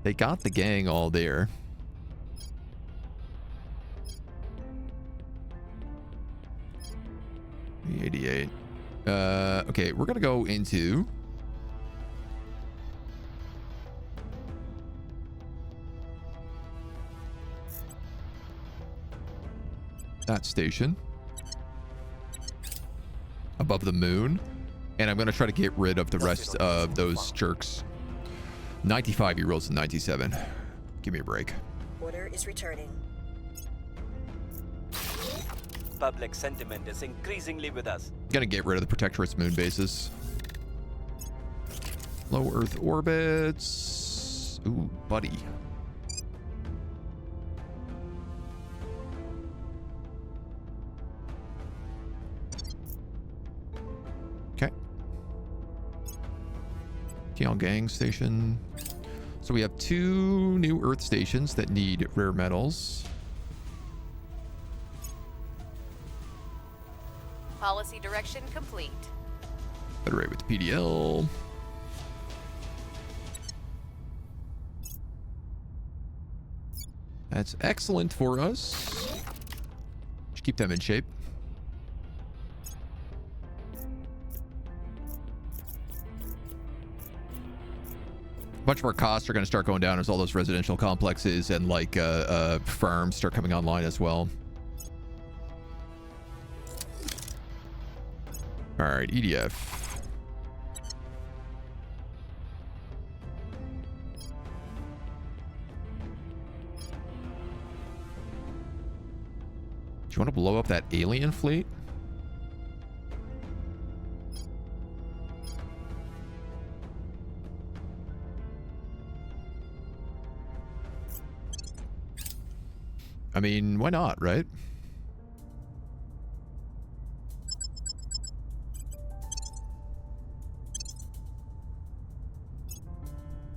They got the gang all there. $88. Okay, we're gonna go into that station above the moon, and I'm gonna try to get rid of the rest of those jerks. 95-year-olds and 97. Give me a break. Order is returning. Public sentiment is increasingly with us. Gonna get rid of the Protectorate's moon bases. Low Earth orbits. Ooh, buddy. Okay. Tiangang station. So we have 2 new Earth stations that need rare metals. Policy direction complete. Federate with the PDL. That's excellent for us. Just keep them in shape. A bunch of our costs are going to start going down as all those residential complexes and like farms start coming online as well. All right, EDF. Do you want to blow up that alien fleet? I mean, why not, right?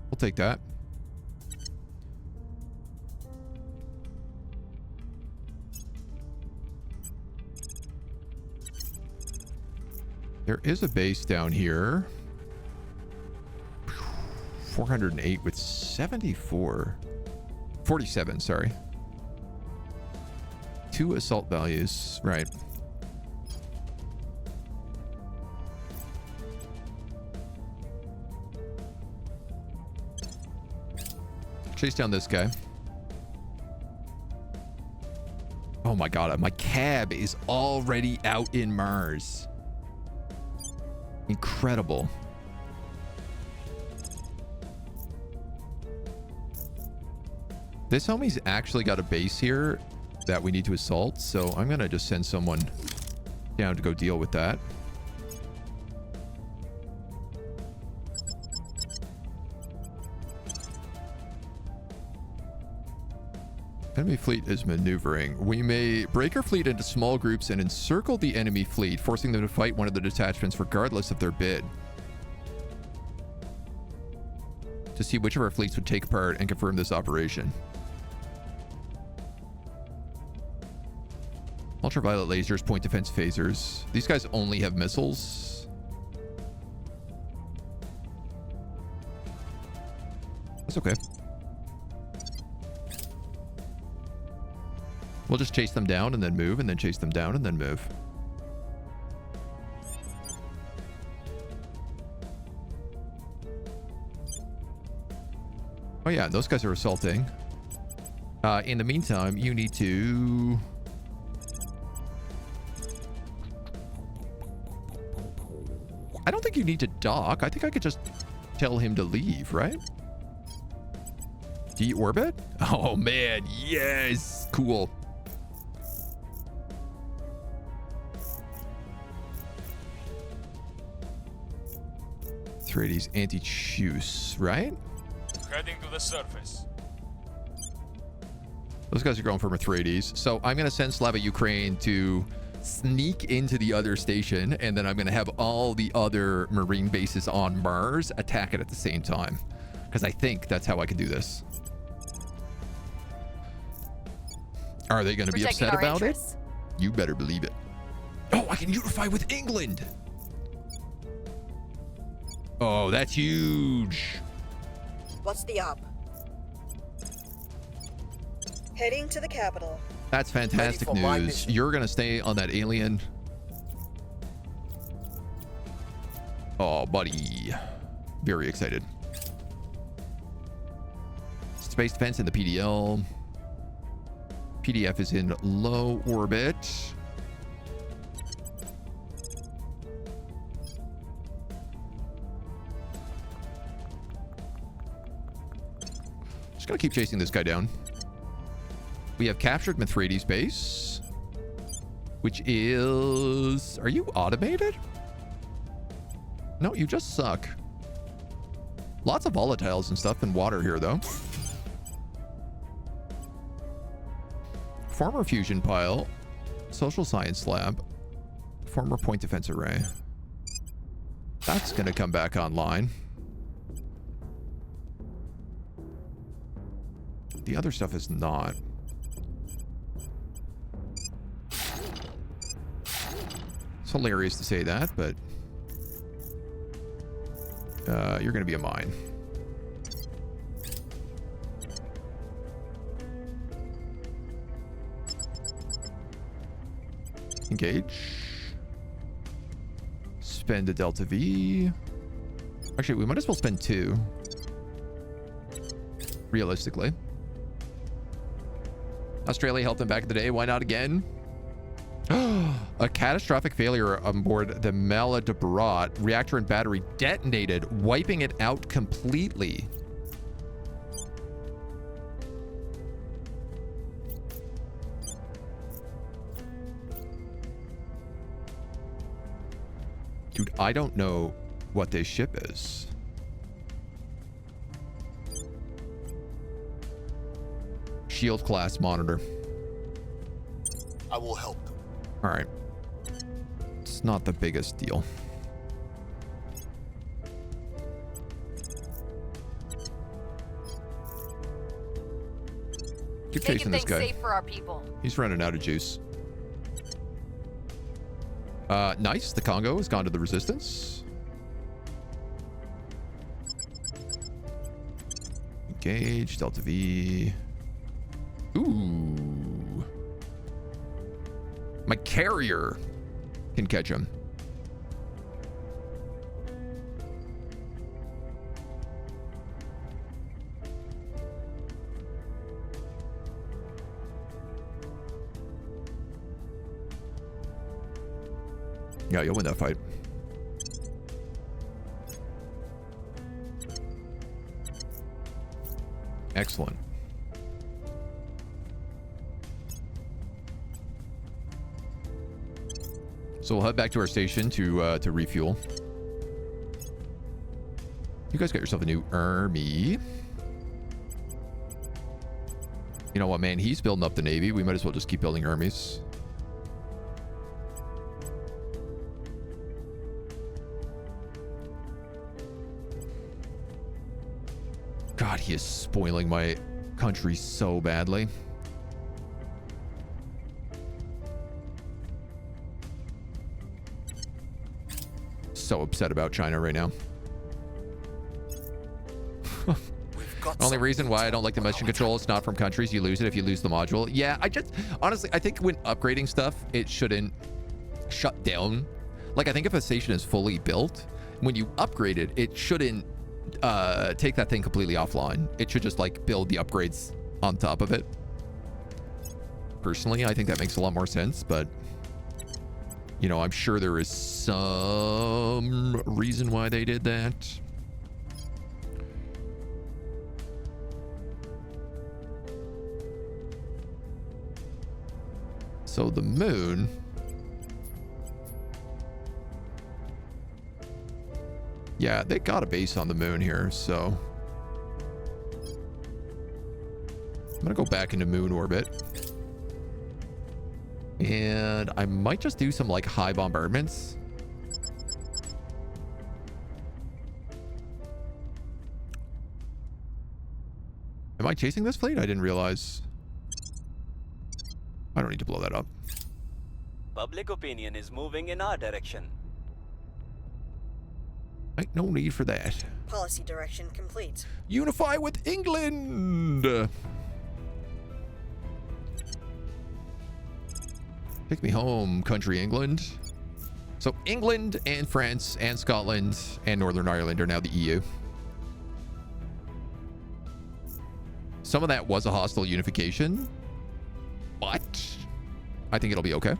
We'll take that. There is a base down here. 408 with 74. 47, sorry. 2 assault values. Right. Chase down this guy. Oh my god, my cab is already out in Mars. Incredible. This homie's actually got a base here that we need to assault, so I'm gonna just send someone down to go deal with that. Enemy fleet is maneuvering. We may break our fleet into small groups and encircle the enemy fleet, forcing them to fight one of the detachments regardless of their bid. To see which of our fleets would take part and confirm this operation. Ultraviolet lasers, point defense phasers. These guys only have missiles. That's okay. We'll just chase them down and then move, and then chase them down and then move. Oh yeah, those guys are assaulting. In the meantime, you need to... I don't think you need to dock. I think I could just tell him to leave, right? Deorbit? Oh man, yes! Cool. Atreides anti-choose, right? Heading to the surface. Those guys are going for Atreides. So I'm going to send Slava Ukraine to sneak into the other station, and then I'm going to have all the other Marine bases on Mars attack it at the same time. Because I think that's how I can do this. Are they going to be upset about it? You better believe it. Oh, I can unify with England! Oh, that's huge. What's the op? Heading to the capital. That's fantastic Ready for my news. mission. You're going to stay on that alien. Oh, buddy. Very excited. Space defense in the PDL. PDF is in low orbit. Just gonna keep chasing this guy down. We have captured Mithridates base, which is... Are you automated? No, you just suck. Lots of volatiles and stuff and water here, though. Former fusion pile, social science lab, former point defense array. That's gonna come back online. The other stuff is not. It's hilarious to say that, but you're gonna be a mine. Engage. Spend a Delta V. Actually, we might as well spend 2. Realistically. Australia helped them back in the day. Why not again? A catastrophic failure on board the Maladabrat. Reactor and battery detonated, wiping it out completely. Dude, I don't know what this ship is. Shield class monitor. I will help them. All right. It's not the biggest deal. Keep chasing Making this things guy. safe for our people. He's running out of juice. Nice. The Congo has gone to the resistance. Engage. Delta V. Ooh. My carrier can catch him. Yeah, you'll win that fight. Excellent. So we'll head back to our station to refuel. You guys got yourself a new army. You know what, man? He's building up the Navy. We might as well just keep building armies. God, he is spoiling my country so badly. So upset about China right now. Only reason why I don't like the mission control, it's not from countries. You lose it if you lose the module. Yeah, honestly, I think when upgrading stuff, it shouldn't shut down. Like, I think if a station is fully built, when you upgrade it, it shouldn't take that thing completely offline. It should just like build the upgrades on top of it. Personally, I think that makes a lot more sense, but you know, I'm sure there is some reason why they did that. So the moon. Yeah, they got a base on the moon here, so I'm gonna go back into moon orbit. And I might just do some like high bombardments. Am I chasing this fleet? I didn't realize. I don't need to blow that up. Public opinion is moving in our direction. Ain't no need for that. Policy direction complete. Unify with England! Take me home, country England. So England and France and Scotland and Northern Ireland are now the EU. Some of that was a hostile unification, but I think it'll be okay.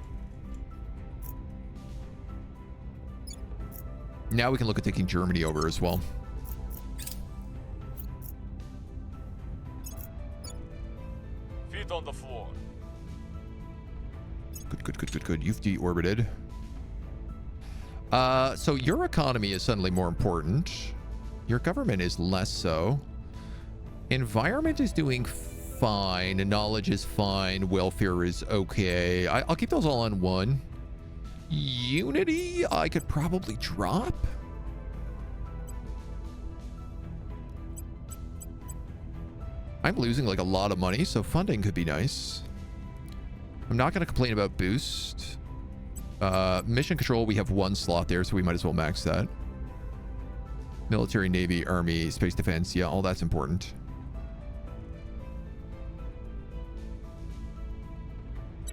Now we can look at taking Germany over as well. Feet on the floor. Good. You've deorbited. So your economy is suddenly more important. Your government is less so. Environment is doing fine. Knowledge is fine. Welfare is okay. I'll keep those all on one. Unity, I could probably drop. I'm losing like a lot of money, so funding could be nice. I'm not going to complain about boost. Mission control, we have one slot there, so we might as well max that. Military, Navy, Army, Space Defense, yeah, all that's important.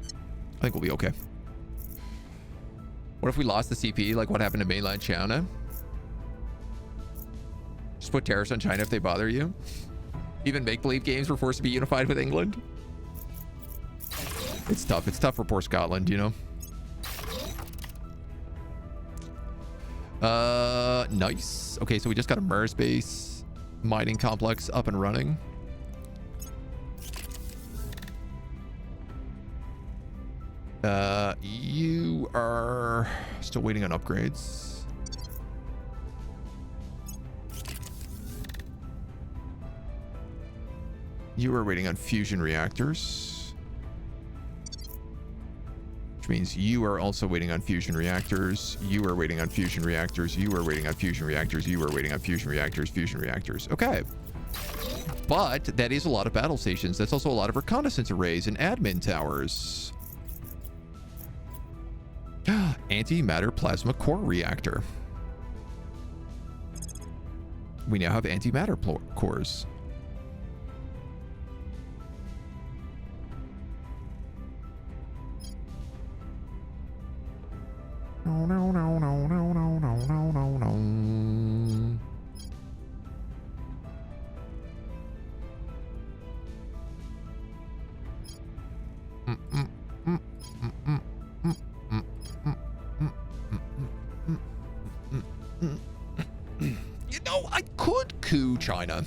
I think we'll be okay. What if we lost the CP? Like what happened to mainland China? Just put tariffs on China if they bother you. Even make-believe games were forced to be unified with England. It's tough. It's tough for poor Scotland, you know. Nice. Okay, so we just got a Mars base mining complex up and running. You are still waiting on upgrades. You are waiting on fusion reactors. means you are also waiting on fusion reactors. You are waiting on fusion reactors. You are waiting on fusion reactors. You are waiting on fusion reactors. Fusion reactors. Okay. But that is a lot of battle stations. That's also a lot of reconnaissance arrays and admin towers. Antimatter plasma core reactor. We now have antimatter cores. No, no, no, no, no, no, no, no, no, no. You know, I could coup China.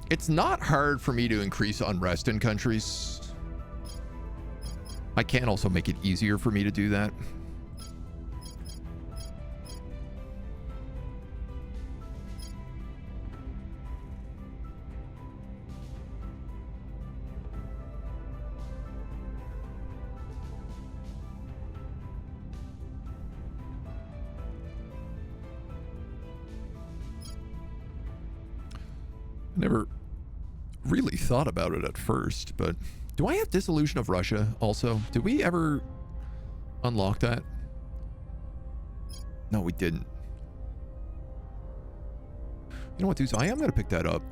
It's not hard for me to increase unrest in countries. I can also make it easier for me to do that. Never really thought about it at first, but do I have Dissolution of Russia also? Did we ever unlock that? No, we didn't. You know what, dudes? I am going to pick that up.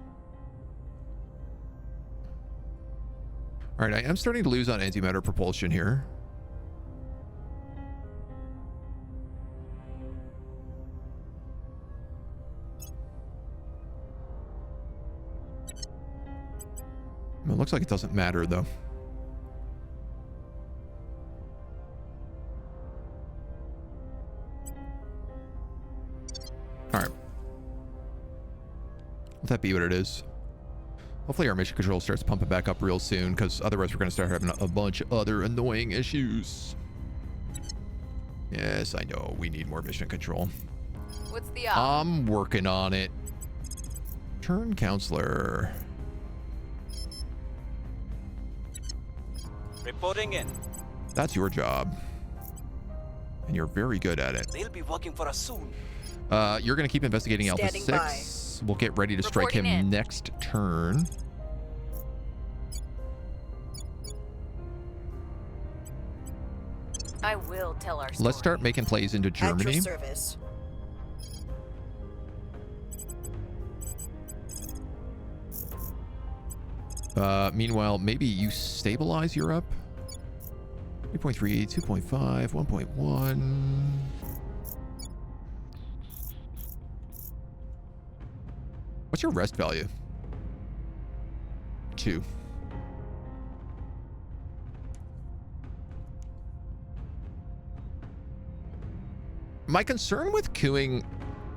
All right, I am starting to lose on antimatter propulsion here. It looks like it doesn't matter, though. All right. Let that be what it is. Hopefully our mission control starts pumping back up real soon, because otherwise we're going to start having a bunch of other annoying issues. Yes, I know. We need more mission control. What's the op? I'm working on it. Turn counselor. Reporting in. That's your job. And you're very good at it. They'll be working for us soon. You're going to keep investigating Alpha Standing 6. We'll get ready to strike Reporting him in. next turn. I will tell our story. Let's start making plays into At Germany. your service. Meanwhile, maybe you stabilize Europe. 3.3, 2.5, 1.1. What's your rest value? 2. My concern with queuing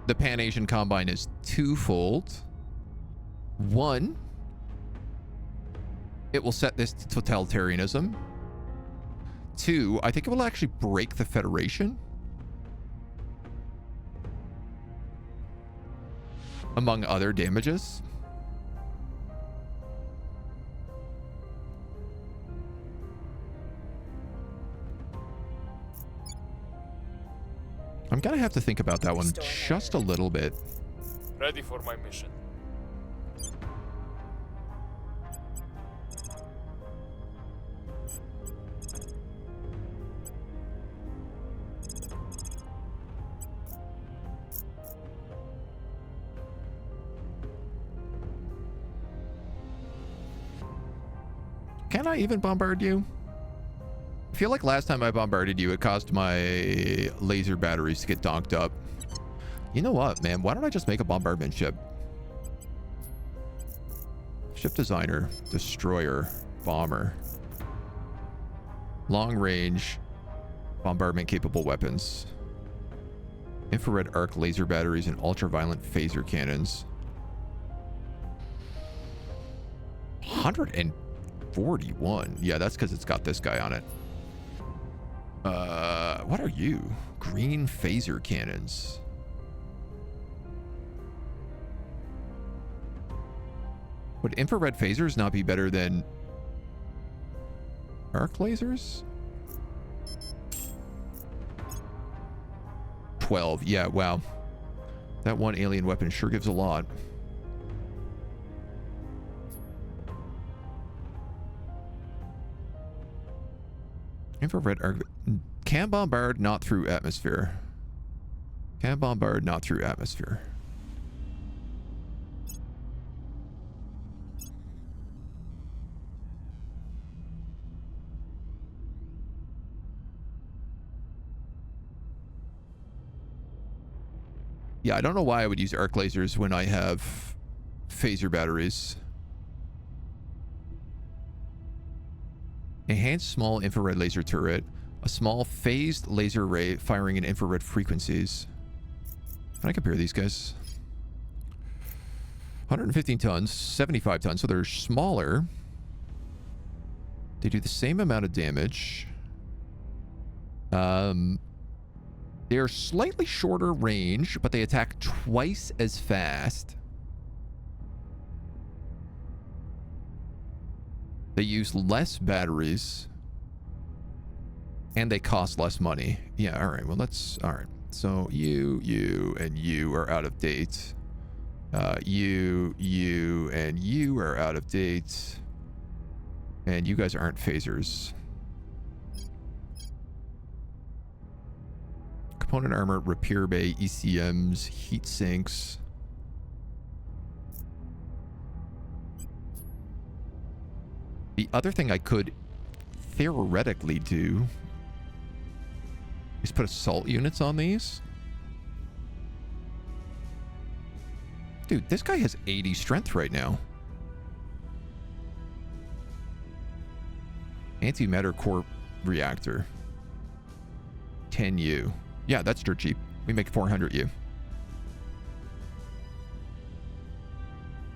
the Pan-Asian Combine is twofold. One, it will set this to totalitarianism. 2, I think it will actually break the Federation. Among other damages. I'm gonna have to think about that one just a little bit. Ready for my mission. Can I even bombard you? I feel like last time I bombarded you, it caused my laser batteries to get donked up. You know what, man? Why don't I just make a bombardment ship? Ship designer, destroyer, bomber. Long range, bombardment capable weapons. Infrared arc laser batteries and ultraviolet phaser cannons. 141. Yeah, that's because it's got this guy on it. What are you? Green phaser cannons. Would infrared phasers not be better than arc lasers? 12. Yeah, wow. That one alien weapon sure gives a lot. Infrared arc... Can bombard, not through atmosphere. Can bombard, not through atmosphere. Yeah, I don't know why I would use arc lasers when I have phaser batteries. Enhanced small infrared laser turret. A small phased laser ray firing in infrared frequencies. Can I compare these guys? 115 tons, 75 tons, so they're smaller. They do the same amount of damage. They're slightly shorter range, but they attack twice as fast. They use less batteries. And they cost less money. Yeah, all right. Well, that's... All right. So you, and you are out of date. You, and you are out of date. And you guys aren't phasers. Component armor, repair bay, ECMs, heat sinks. The other thing I could theoretically do is put assault units on these. Dude, this guy has 80 strength right now. Antimatter core reactor. 10U. Yeah, that's dirt cheap. We make 400U.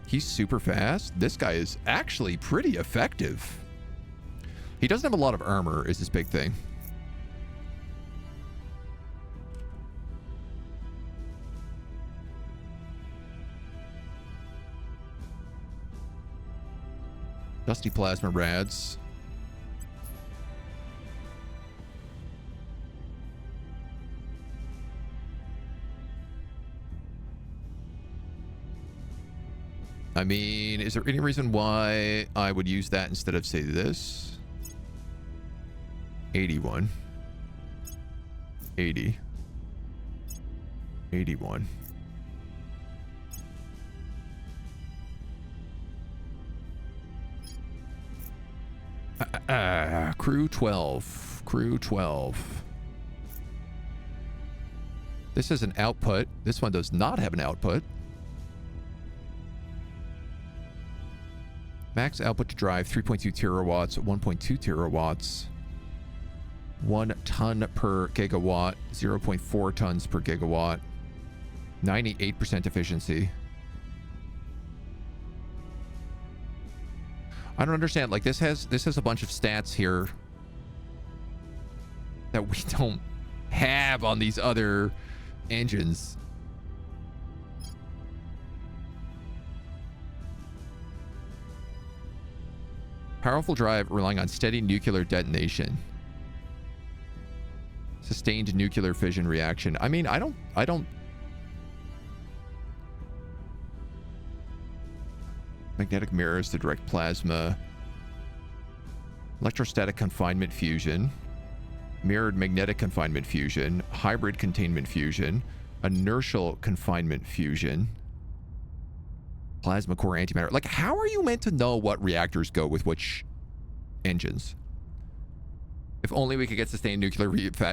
He's super fast. This guy is actually pretty effective. He doesn't have a lot of armor, is his big thing. Dusty plasma rads. I mean, is there any reason why I would use that instead of, say, this? 81. 80. 81. Crew 12. Crew 12. This is an output. This one does not have an output. Max output to drive 3.2 terawatts, 1.2 terawatts, 1 ton per gigawatt, 0.4 tons per gigawatt, 98% efficiency. I don't understand. Like, this has a bunch of stats here that we don't have on these other engines. Powerful drive relying on steady nuclear detonation. Sustained nuclear fission reaction. I mean, I don't. Magnetic mirrors to direct plasma. Electrostatic confinement fusion. Mirrored magnetic confinement fusion. Hybrid containment fusion. Inertial confinement fusion. Plasma core antimatter. Like, how are you meant to know what reactors go with which engines? If only we could get sustained nuclear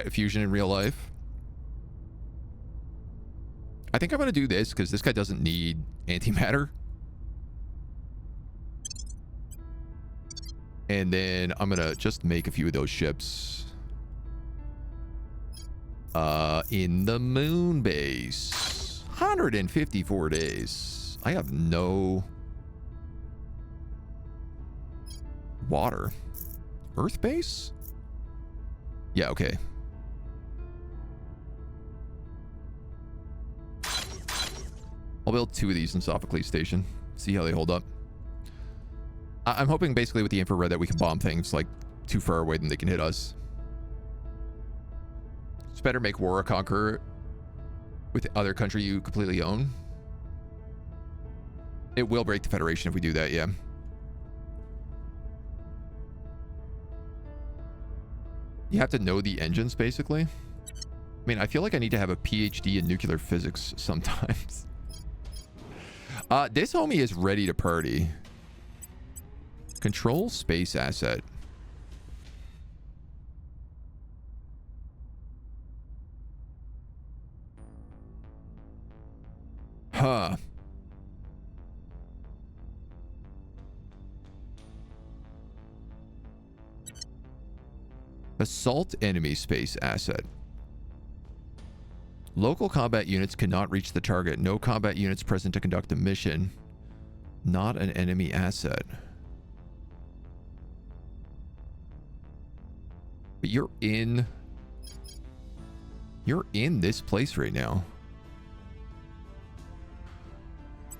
fusion in real life. I think I'm going to do this because this guy doesn't need antimatter. And then I'm going to just make a few of those ships. In the moon base. 154 days. I have no water. Earth base? Yeah, okay. I'll build 2 of these in Sophocles Station. See how they hold up. I'm hoping basically with the infrared that we can bomb things like too far away than they can hit us. It's better make war or conquer with the other country you completely own. It will break the Federation if we do that, yeah. You have to know the engines, basically. I mean, I feel like I need to have a PhD in nuclear physics sometimes. This homie is ready to party. Control space asset. Huh. Assault enemy space asset. Local combat units cannot reach the target. No combat units present to conduct the mission. Not an enemy asset. But you're in this place right now.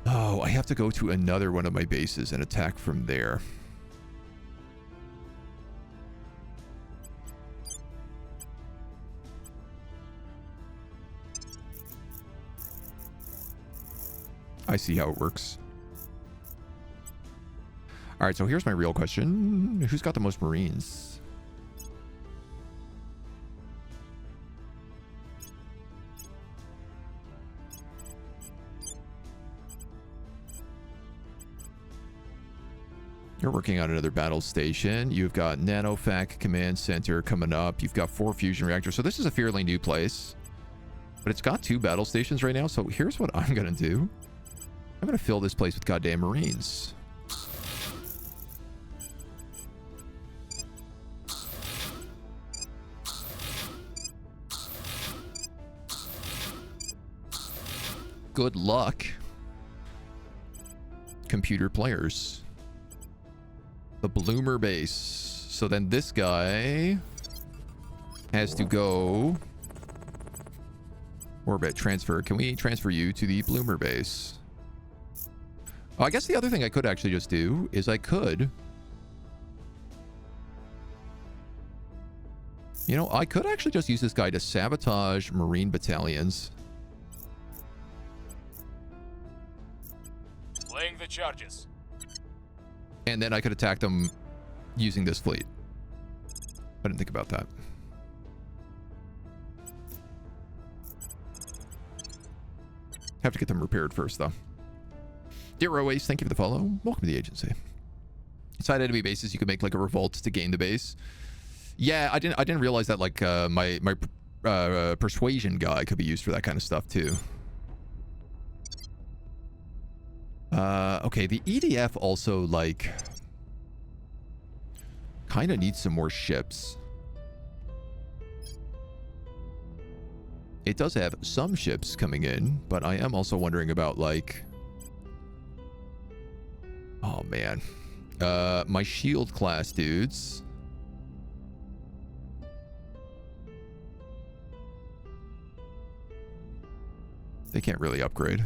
Oh, I have to go to another one of my bases and attack from there. I see how it works. All right, so here's my real question. Who's got the most Marines? You're working on another battle station. You've got Nanofac Command Center coming up. You've got 4 fusion reactors. So this is a fairly new place. But it's got 2 battle stations right now. So here's what I'm going to do. I'm going to fill this place with goddamn Marines. Good luck, computer players. The Bloomer base. So then this guy has to go orbit transfer. Can we transfer you to the Bloomer base? Oh, I guess the other thing I could actually just do is I could, you know, I could actually just use this guy to sabotage Marine battalions. Laying the charges. And then I could attack them using this fleet. I didn't think about that. Have to get them repaired first, though. Dear Oasis, thank you for the follow. Welcome to the agency. Inside enemy bases, you can make like a revolt to gain the base. Yeah, I didn't realize that like my persuasion guy could be used for that kind of stuff too. Okay, the EDF also like kind of needs some more ships. It does have some ships coming in, but I am also wondering about like, oh man, my shield class dudes. They can't really upgrade.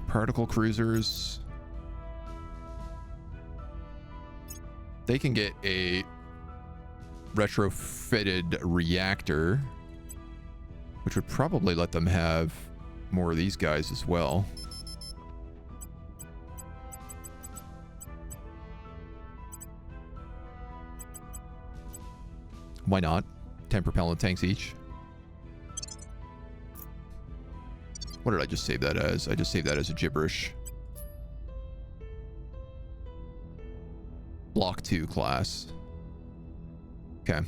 Particle cruisers. They can get a retrofitted reactor, which would probably let them have more of these guys as well. Why not? 10 propellant tanks each. What did I just save that as? I just saved that as a gibberish. Block 2 class. Okay.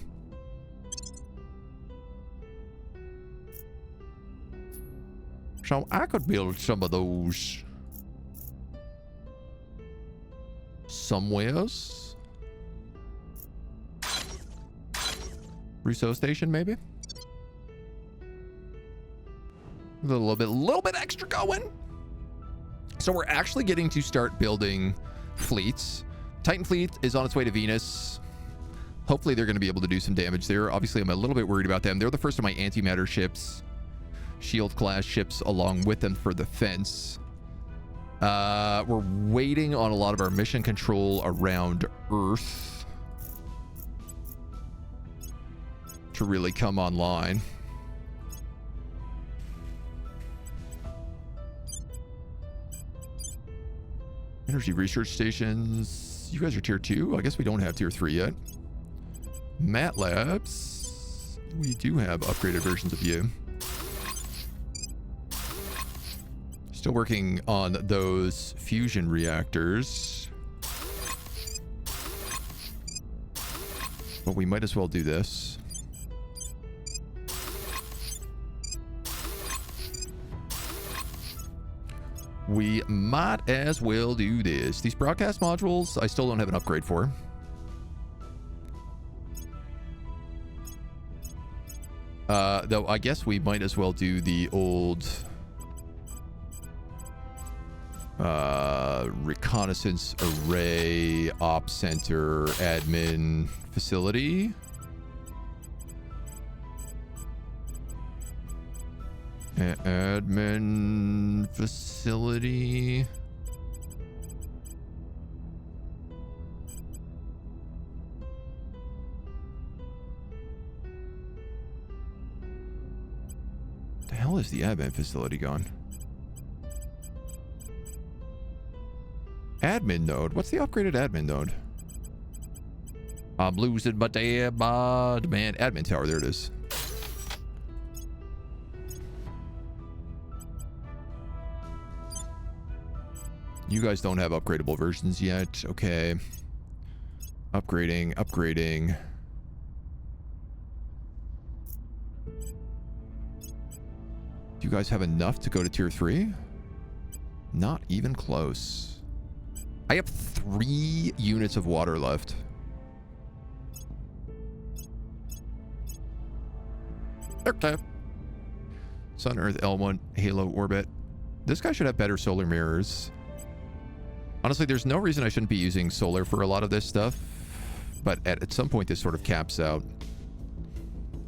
So I could build some of those somewheres. Rousseau Station, maybe? A little bit extra going. So we're actually getting to start building fleets. Titan fleet is on its way to Venus. Hopefully they're going to be able to do some damage there. Obviously, I'm a little bit worried about them. They're the first of my antimatter ships. shield class ships along with them for the fence. We're waiting on a lot of our mission control around Earth to really come online. Energy research stations. You guys are tier 2. I guess we don't have tier 3 yet. Mat Labs. We do have upgraded versions of you. Still working on those fusion reactors. But we might as well do this. We might as well do this. These broadcast modules, I still don't have an upgrade for. Though I guess we might as well do the old reconnaissance array op center admin facility. Admin facility. The hell is the admin facility gone? Admin node. What's the upgraded admin node? I'm losing my damn mind, man. Admin tower. There it is. You guys don't have upgradable versions yet. Okay. Upgrading. Do you guys have enough to go to tier 3? Not even close. I have 3 units of water left. Okay. Sun, Earth, L1, Halo, Orbit. This guy should have better solar mirrors. Honestly, there's no reason I shouldn't be using solar for a lot of this stuff. But at some point, this sort of caps out.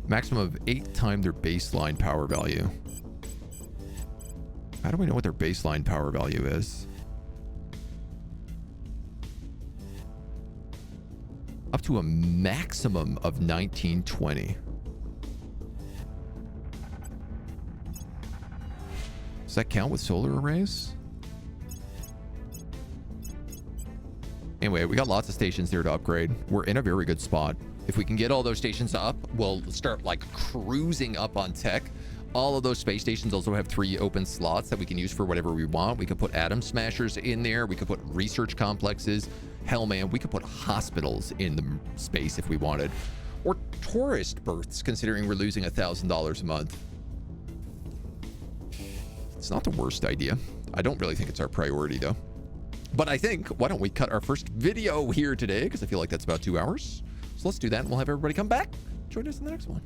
Maximum of 8 times their baseline power value. How do we know what their baseline power value is? Up to a maximum of 1920. Does that count with solar arrays? Anyway, we got lots of stations there to upgrade. We're in a very good spot. If we can get all those stations up, we'll start like cruising up on tech. All of those space stations also have 3 open slots that we can use for whatever we want. We could put atom smashers in there. We could put research complexes. Hell, man, we could put hospitals in the space if we wanted. Or tourist berths, considering we're losing $1,000 a month. It's not the worst idea. I don't really think it's our priority, though. But I think, why don't we cut our first video here today? Because I feel like that's about 2 hours. So let's do that, and we'll have everybody come back. Join us in the next one.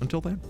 Until then.